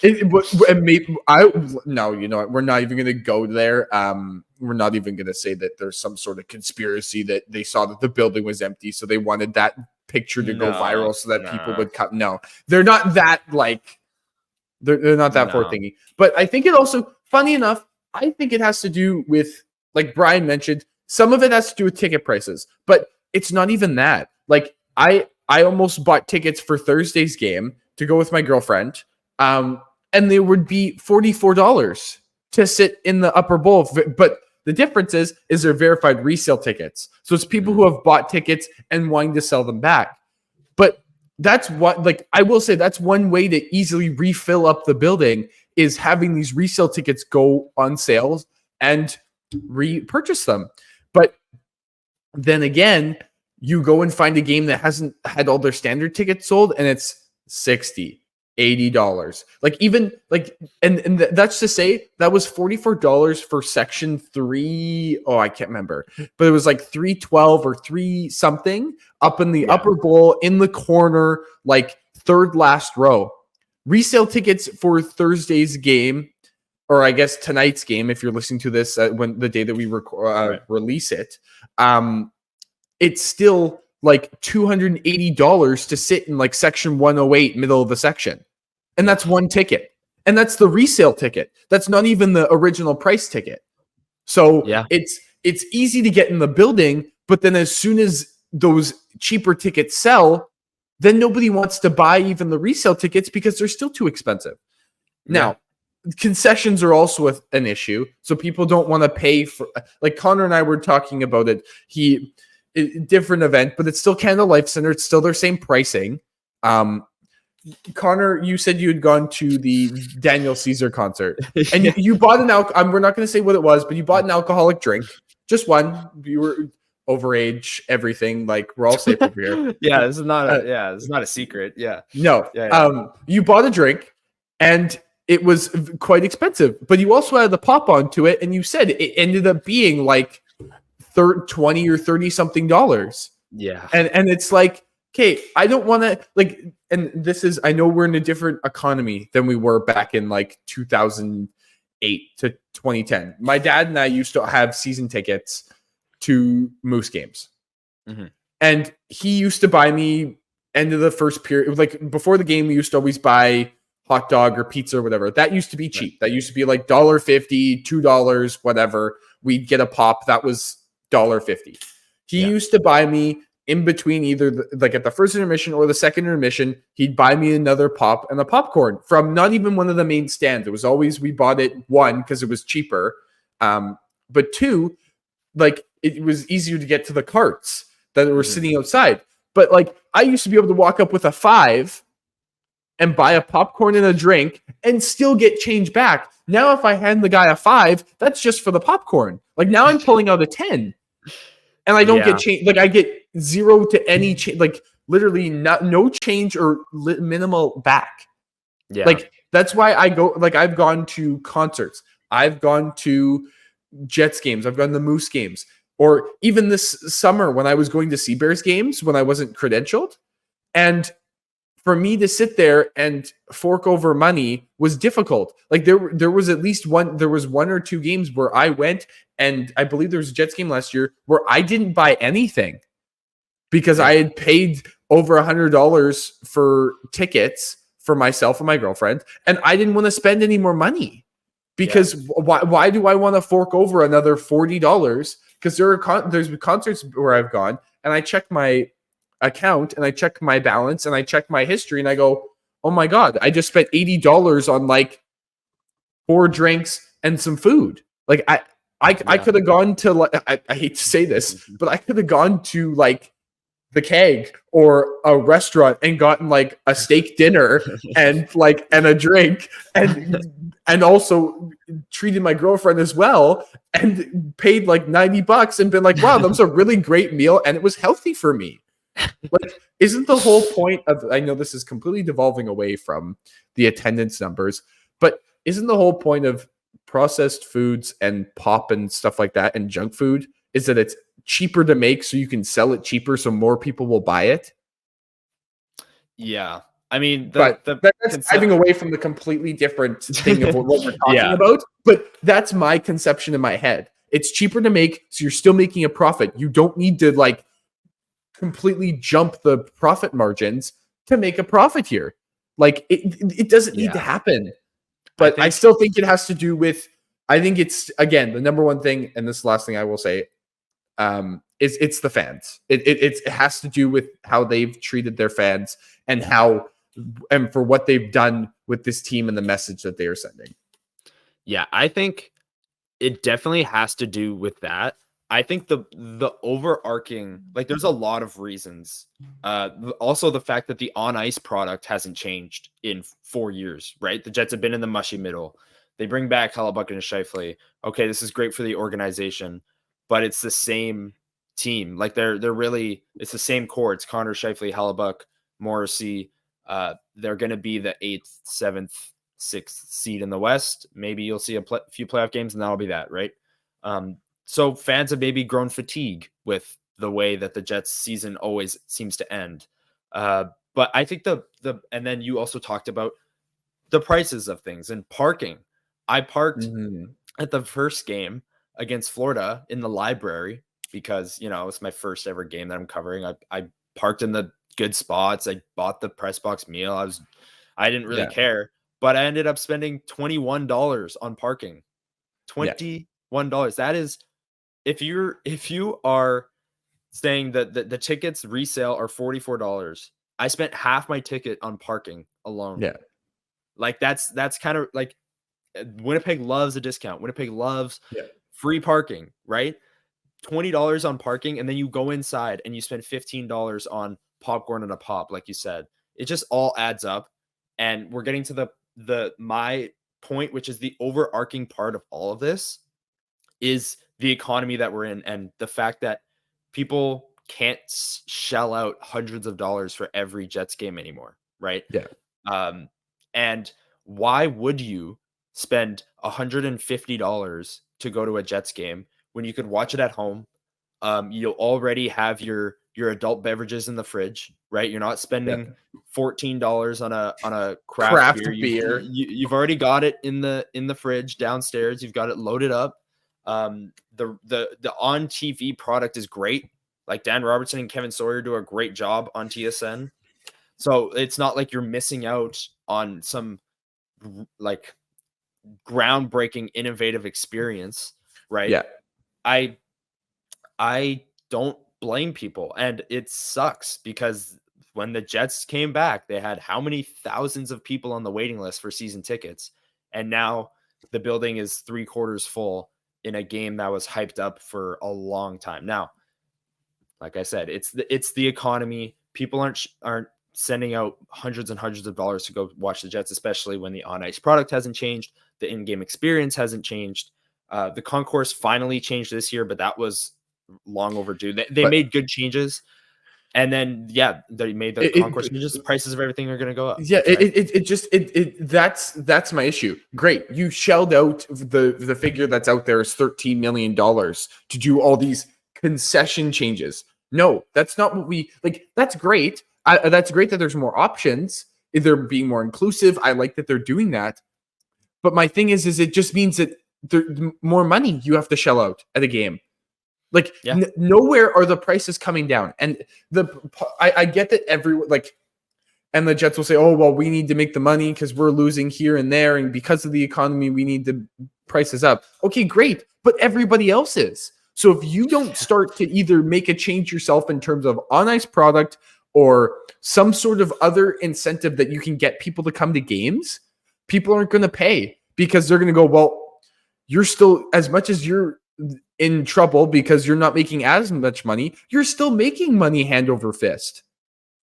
no, you know what? We're not even going to go there. We're not even going to say that there's some sort of conspiracy that they saw that the building was empty, so they wanted that picture to go viral so that people would come. No, they're not that they're not that forward thinking. But I think it also, funny enough, I think it has to do with, like Brian mentioned, some of it has to do with ticket prices, but it's not even that. Like I almost bought tickets for Thursday's game to go with my girlfriend, and they would be $44 to sit in the upper bowl. But the difference is they're verified resale tickets. So it's people who have bought tickets and wanting to sell them back. But that's what, like, I will say that's one way to easily refill up the building is having these resale tickets go on sales and repurchase them. But then again, you go and find a game that hasn't had all their standard tickets sold and it's $60, $80. Like even like, and that's to say that was $44 for section 3. Oh, I can't remember, but it was like 312 or 3 something up in the upper bowl in the corner, like third last row. Resale tickets for Thursday's game, or I guess tonight's game, if you're listening to this when the day that we release it, it's still like $280 to sit in like section 108, middle of the section. And that's one ticket. And that's the resale ticket. That's not even the original price ticket. So it's easy to get in the building, but then as soon as those cheaper tickets sell, then nobody wants to buy even the resale tickets because they're still too expensive. Now, concessions are also an issue. So people don't want to pay for, like Connor and I were talking about it. Different event, but it's still Canada Life Center. It's still their same pricing. Connor, you said you had gone to the Daniel Caesar concert, and you bought an alcohol. We're not going to say what it was, but you bought an alcoholic drink, just one. You were overage, everything. Like, we're all safe over here. Yeah, this is not it's not a secret. Yeah. No. Yeah. You bought a drink, and it was quite expensive, but you also had the pop onto it, and you said it ended up being like $20 or $30 something. Yeah. And it's like, okay, I don't want to, like, and this is, I know we're in a different economy than we were back in like 2008 to 2010. My dad and I used to have season tickets to Moose games. Mm-hmm. And he used to buy me end of the first period, like before the game, we used to always buy hot dog or pizza or whatever. That used to be cheap. Right. That used to be like $1.50, $2, whatever. We'd get a pop. That was $1.50. He used to buy me in between either like at the first intermission or the second intermission, he'd buy me another pop and a popcorn from not even one of the main stands. It was always, we bought it, one, because it was cheaper. But two, like it was easier to get to the carts that were sitting outside. But like I used to be able to walk up with a $5 and buy a popcorn and a drink and still get change back. Now, if I hand the guy a $5, that's just for the popcorn. Like now I'm pulling out a 10 and I don't get change. Like I get zero to any change, like literally no change or minimal back. Yeah. Like that's why I go, like I've gone to concerts. I've gone to Jets games. I've gone to Moose games. Or even this summer when I was going to Sea Bears games when I wasn't credentialed. And for me to sit there and fork over money was difficult. Like there was at least one or two games where I went, and I believe there was a Jets game last year where I didn't buy anything because I had paid over $100 for tickets for myself and my girlfriend, and I didn't want to spend any more money because why do I want to fork over another $40? Because there's concerts where I've gone and I check my account and I check my balance and I check my history and I go, oh my God, I just spent $80 on like 4 drinks and some food. Like I could have gone to like, I hate to say this, but I could have gone to like the Keg or a restaurant and gotten like a steak dinner and a drink and also treated my girlfriend as well and paid like $90 and been like, wow, that was a really great meal and it was healthy for me. Like, isn't the whole point of, I know this is completely devolving away from the attendance numbers, but isn't the whole point of processed foods and pop and stuff like that and junk food is that it's cheaper to make so you can sell it cheaper so more people will buy it? Yeah. I mean, that's driving away from the completely different thing of what we're talking about, but that's my conception in my head. It's cheaper to make, so you're still making a profit. You don't need to like completely jump the profit margins to make a profit here. Like it doesn't need to happen. But I still think it has to do with, I think it's, again, the number one thing, and this is the last thing I will say, is it's the fans. It has to do with how they've treated their fans and for what they've done with this team and the message that they are sending. Yeah, I think it definitely has to do with that. I think the overarching, like there's a lot of reasons. Also the fact that the on ice product hasn't changed in 4 years, right? The Jets have been in the mushy middle. They bring back Hellebuyck and Scheifele. Okay, this is great for the organization, but it's the same team. Like they're really, it's the same core. It's Connor, Scheifele, Hellebuyck, Morrissey. They're going to be the 8th, 7th, 6th seed in the West. Maybe you'll see a few playoff games and that'll be that, right? So fans have maybe grown fatigue with the way that the Jets season always seems to end. But I think and then you also talked about the prices of things and parking. I parked at the first game against Florida in the library because, it's my first ever game that I'm covering. I parked in the good spots. I bought the press box meal. I didn't really care, but I ended up spending $21 on parking. $21. That is, if you are saying that the tickets resale are $44, I spent half my ticket on parking alone. Yeah. Like that's kind of like, Winnipeg loves a discount. Winnipeg loves Yeah. free parking, right? $20 on parking, and then you go inside and you spend $15 on popcorn and a pop, like you said. It just all adds up. And we're getting to my point, which is the overarching part of all of this, is the economy that we're in and the fact that people can't shell out hundreds of dollars for every Jets game anymore, right? Yeah. And why would you spend $150 to go to a Jets game when you could watch it at home? You'll already have your adult beverages in the fridge, right? You're not spending $14 on a craft beer. You've already got it in the fridge downstairs. You've got it loaded up. The on TV product is great. Like Dan Robertson and Kevin Sawyer do a great job on TSN. So it's not like you're missing out on some like groundbreaking, innovative experience, right? Yeah. I don't blame people, and it sucks because when the Jets came back, they had how many thousands of people on the waiting list for season tickets, and now the building is 3/4 full in a game that was hyped up for a long time. Now, like I said, it's the economy. People aren't sending out hundreds and hundreds of dollars to go watch the Jets, especially when the on-ice product hasn't changed, the in-game experience hasn't changed. The concourse finally changed this year, but that was long overdue. They made good changes, and then they made the concourse changes. The prices of everything are going to go up. Yeah, that's my issue. Great, you shelled out the figure that's out there is $13 million to do all these concession changes. No, that's not what we like. That's great. That's great that there's more options. They're being more inclusive. I like that they're doing that. But my thing is it just means that more money you have to shell out at a game. Like nowhere are the prices coming down. And I get that everyone and the Jets will say, oh, well, we need to make the money because we're losing here and there. And because of the economy, we need the prices up. Okay, great. But everybody else is. So if you don't start to either make a change yourself in terms of on-ice product or some sort of other incentive that you can get people to come to games, people aren't going to pay because they're going to go, well, you're still, as much as you're in trouble because you're not making as much money, you're still making money hand over fist.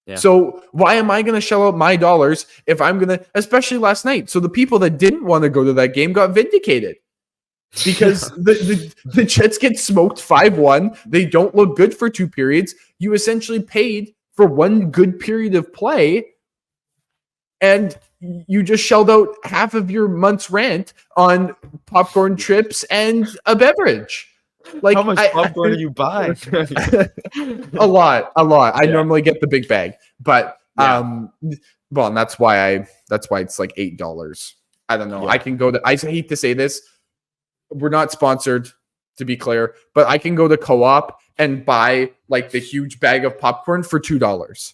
Yeah. So why am I going to shell out my dollars if I'm going to, especially last night? So the people that didn't want to go to that game got vindicated because the Jets get smoked 5-1. They don't look good for 2 periods. You essentially paid for 1 good period of play and you just shelled out half of your month's rent on popcorn, chips, and a beverage. Like, how much popcorn do you buy? A lot. I normally get the big bag, but and that's why it's like $8. I don't know. Yeah. I hate to say this. We're not sponsored, to be clear, but I can go to Co-op and buy like the huge bag of popcorn for $2.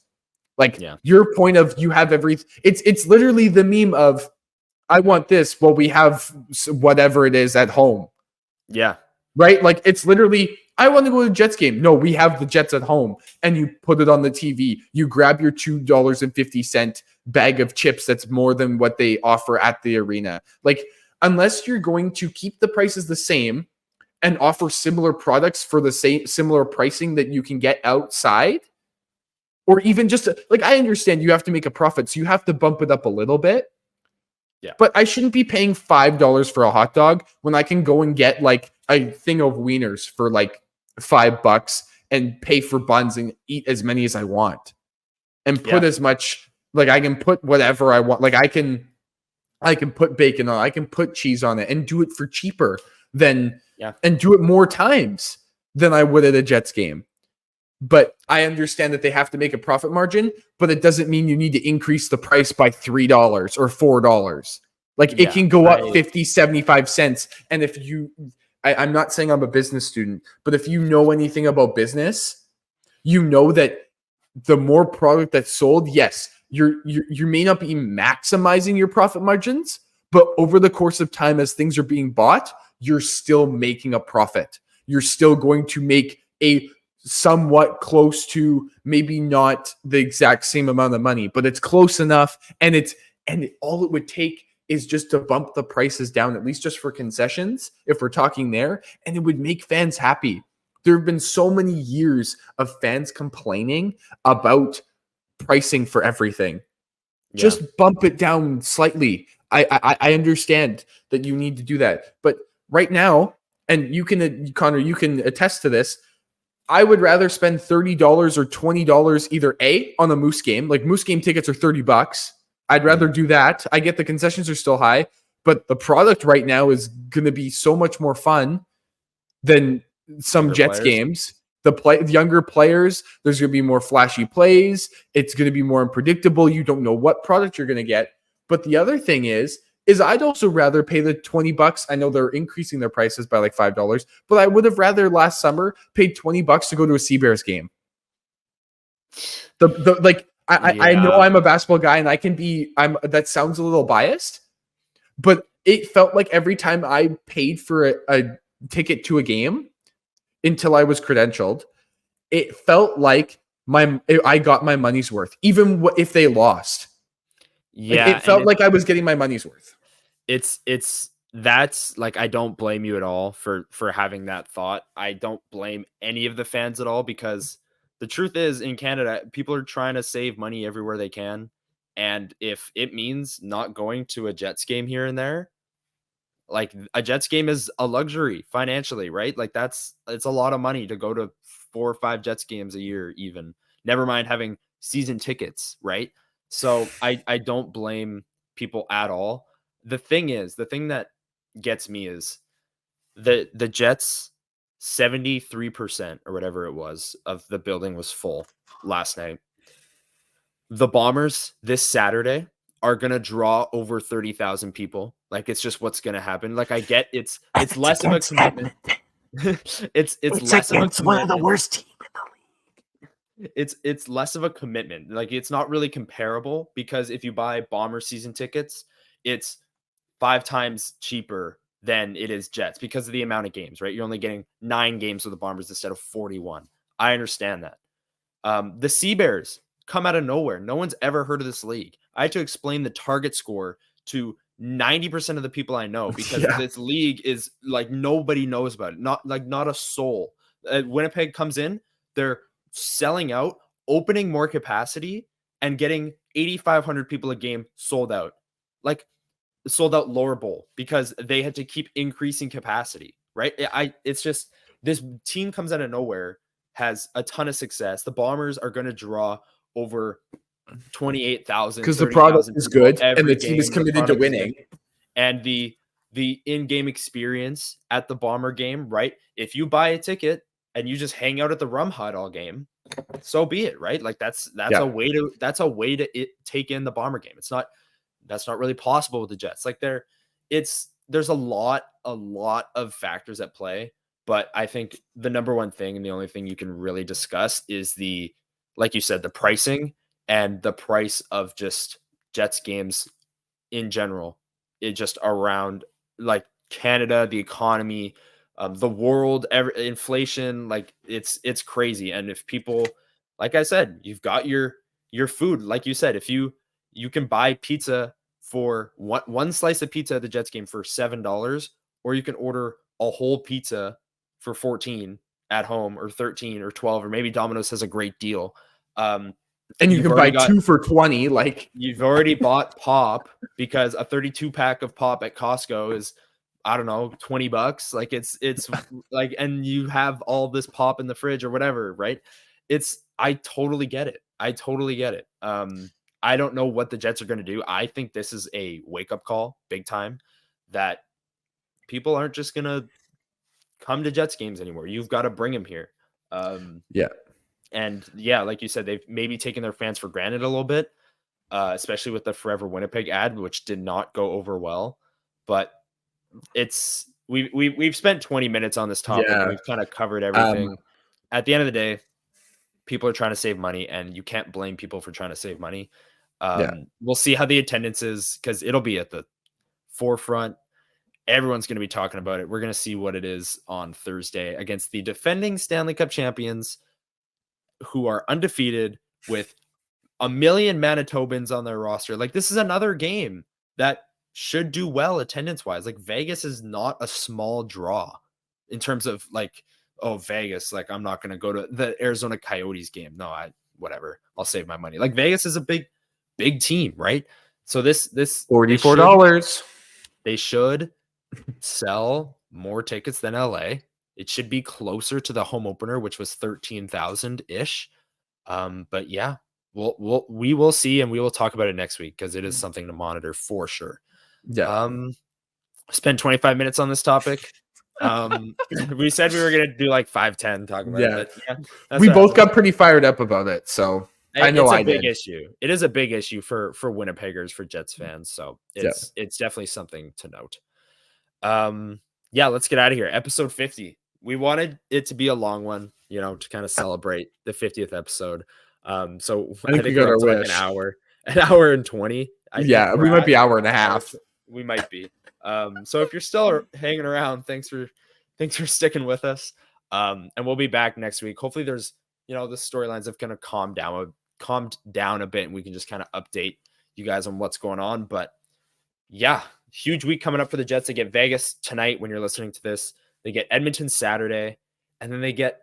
Like your point of you have everything. It's literally the meme of I want this. Well, we have whatever it is at home. Yeah. Right. Like it's literally I want to go to the Jets game. No, we have the Jets at home, and you put it on the TV. You grab your $2.50 bag of chips. That's more than what they offer at the arena. Like unless you're going to keep the prices the same and offer similar products for the similar pricing that you can get outside. Or even just like I understand you have to make a profit, so you have to bump it up a little bit. Yeah. But I shouldn't be paying $5 for a hot dog when I can go and get like a thing of wieners for like $5 and pay for buns and eat as many as I want. And put as much like I can put whatever I want. Like I can put bacon on, I can put cheese on it and do it for cheaper than and do it more times than I would at a Jets game. But I understand that they have to make a profit margin, but it doesn't mean you need to increase the price by $3 or $4. Like it can go up 50, 75 cents. And if I'm not saying I'm a business student, but if you know anything about business, you know that the more product that's sold, yes, you may not be maximizing your profit margins, but over the course of time, as things are being bought, you're still making a profit. You're still going to make a somewhat close to maybe not the exact same amount of money, but it's close enough. And all it would take is just to bump the prices down, at least just for concessions, if we're talking there, and it would make fans happy. There have been so many years of fans complaining about pricing for everything. Yeah. Just bump it down slightly. I understand that you need to do that, but right now, and you can, Connor, you can attest to this, I would rather spend $30 or $20 either A, on a Moose game. Like Moose game tickets are $30. I'd rather do that. I get the concessions are still high, but the product right now is going to be so much more fun than some Younger Jets players. games. The younger players, there's going to be more flashy plays. It's going to be more unpredictable. You don't know what product you're going to get. But the other thing is I'd also rather pay the $20. I know they're increasing their prices by like $5, but I would have rather last summer paid $20 to go to a Seabears game. I know I'm a basketball guy and that sounds a little biased, but it felt like every time I paid for a ticket to a game until I was credentialed, it felt like I got my money's worth, even if they lost. Yeah, it felt like I was getting my money's worth. That's like, I don't blame you at all for having that thought. I don't blame any of the fans at all, because the truth is, in Canada, people are trying to save money everywhere they can. And if it means not going to a Jets game here and there, like a Jets game is a luxury financially, right? Like it's a lot of money to go to 4 or 5 Jets games a year, even, never mind having season tickets, right? So I don't blame people at all. The thing that gets me is the Jets, 73% or whatever it was of the building was full last night. The Bombers this Saturday are going to draw over 30,000 people. Like, it's just what's going to happen. Like, I get it's less of a commitment. it's less of a commitment. One of the worst teams in the league. It's less of a commitment. Like, it's not really comparable, because if you buy Bomber season tickets, it's 5 times cheaper than it is Jets because of the amount of games, right? You're only getting 9 games with the Bombers instead of 41. I understand that. The Seabears come out of nowhere. No one's ever heard of this league. I had to explain the target score to 90% of the people I know, because this league is like, nobody knows about it. Not a soul. Winnipeg comes in, they're selling out, opening more capacity, and getting 8,500 people a game sold out. Like, sold out lower bowl, because they had to keep increasing capacity, right? It's just, this team comes out of nowhere, has a ton of success. The Bombers are going to draw over 28,000 because the product is good and the team is game. committed to winning. And the in-game experience at the Bomber game, right? If you buy a ticket and you just hang out at the Rum Hut all game, so be it, right? Like, that's a way to take in the Bomber game. That's not really possible with the Jets. Like, there's a lot of factors at play, but I think the number one thing, and the only thing you can really discuss, is like you said, the pricing and the price of just Jets games in general. It just around, like, Canada, the economy, the world, inflation, like, it's crazy. And if people, like I said, you've got your food, like you said, if you can buy pizza for one slice of pizza at the Jets game for $7, or you can order a whole pizza for 14 at home, or 13 or 12, or maybe Domino's has a great deal. And you can buy 2 for 20. Like, you've already bought pop, because a 32 pack of pop at Costco is, I don't know, $20. Like, it's like, and you have all this pop in the fridge or whatever, right? I totally get it. I don't know what the Jets are going to do. I think this is a wake-up call, big time, that people aren't just going to come to Jets games anymore. You've got to bring them here. And like you said, they've maybe taken their fans for granted a little bit, especially with the Forever Winnipeg ad, which did not go over well. But we've spent 20 minutes on this topic. And we've kind of covered everything. At the end of the day, people are trying to save money, and you can't blame people for trying to save money. We'll see how the attendance is, because it'll be at the forefront. Everyone's going to be talking about it. We're going to see what it is on Thursday against the defending Stanley Cup champions, who are undefeated with 1 million Manitobans on their roster. Like, this is another game that should do well attendance wise. Like Vegas is not a small draw in terms of like, oh, Vegas, like I'm not going to go to the Arizona Coyotes game. No, whatever. I'll save my money. Like Vegas is a big team, right? So this $44. They should sell more tickets than LA. It should be closer to the home opener, which was 13,000 ish. But yeah, we will see, and we will talk about it next week because it is something to monitor for sure. Yeah. Spend 25 minutes on this topic. We said we were gonna do like 5-10 talking about it. But yeah, we both got pretty fired up about it. So I know it's a big issue. It is a big issue for Winnipeggers, for Jets fans. So it's definitely something to note. Yeah, let's get out of here. Episode 50. We wanted it to be a long one, you know, to kind of celebrate the 50th episode. So I think we got our wish. Like an hour and 20. We might be hour and a half. We might be. So if you're still hanging around, thanks for sticking with us. And we'll be back next week. Hopefully there's, you know, the storylines have kind of calmed down a bit, and we can just kind of update you guys on what's going on. But yeah, huge week coming up for the Jets. They get Vegas tonight when you're listening to this. They get Edmonton Saturday, and then they get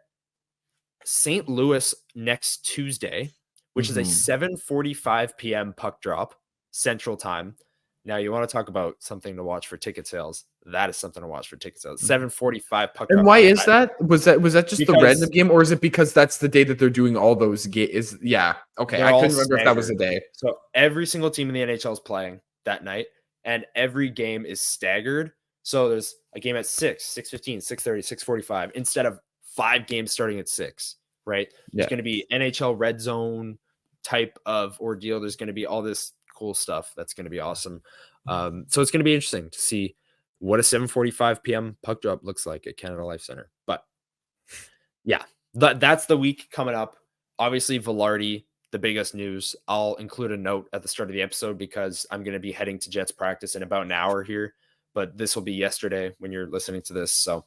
St. Louis next Tuesday, which is a 7:45 p.m. puck drop Central Time. Now, you want to talk about something to watch for ticket sales? That is something to watch for ticket sales. 7:45 puck drop. And why is that? Was that just because the random game, or is it because that's the day that they're doing all those games? Yeah. Okay. I couldn't remember if that was the day. So every single team in the NHL is playing that night, and every game is staggered. So there's a game at 6, 6:15, 6:30, 6:45, instead of 5 games starting at 6, right? There's going to be NHL red zone type of ordeal. There's going to be all this cool stuff. That's going to be awesome. So it's going to be interesting to see what a 7:45 p.m. puck drop looks like at Canada Life Center. But yeah, that's the week coming up. Obviously, Vilardi, the biggest news. I'll include a note at the start of the episode because I'm going to be heading to Jets practice in about an hour here. But this will be yesterday when you're listening to this. So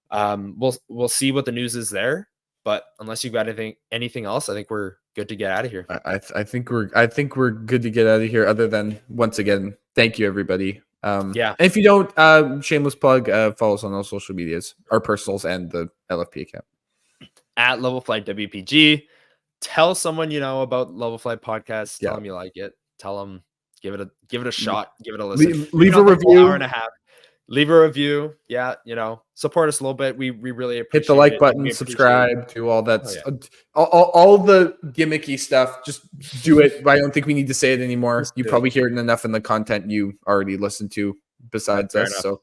we'll see what the news is there. But unless you've got anything else, I think we're good to get out of here. I think we're good to get out of here. Other than, once again, thank you everybody. And if you don't, shameless plug, follow us on all social medias, our personals and the LFP account at Level Flight WPG. Tell someone you know about Level Flight Podcast. Tell them you like it. Tell them. Give it a shot. Give it a listen. Leave a review. Hour and a half. Leave a review. Yeah, you know, support us a little bit. We really appreciate it. Hit the like button, subscribe, do all that. All the gimmicky stuff. Just do it. I don't think we need to say it anymore. You probably hear it enough in the content you already listened to besides us. So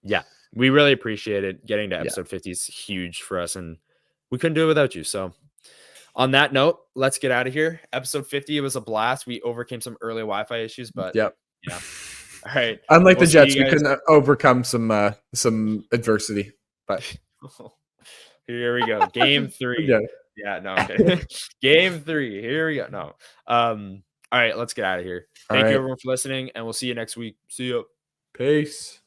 yeah, we really appreciate it. Getting to episode 50 is huge for us, and we couldn't do it without you. So on that note, let's get out of here. Episode 50, it was a blast. We overcame some early Wi-Fi issues, but yeah. All right. Unlike the Jets, we couldn't overcome some adversity. But here we go. Game 3. No. Okay. Game 3. Here we go. No. All right. Let's get out of here. Thank you everyone for listening, and we'll see you next week. See you. Peace.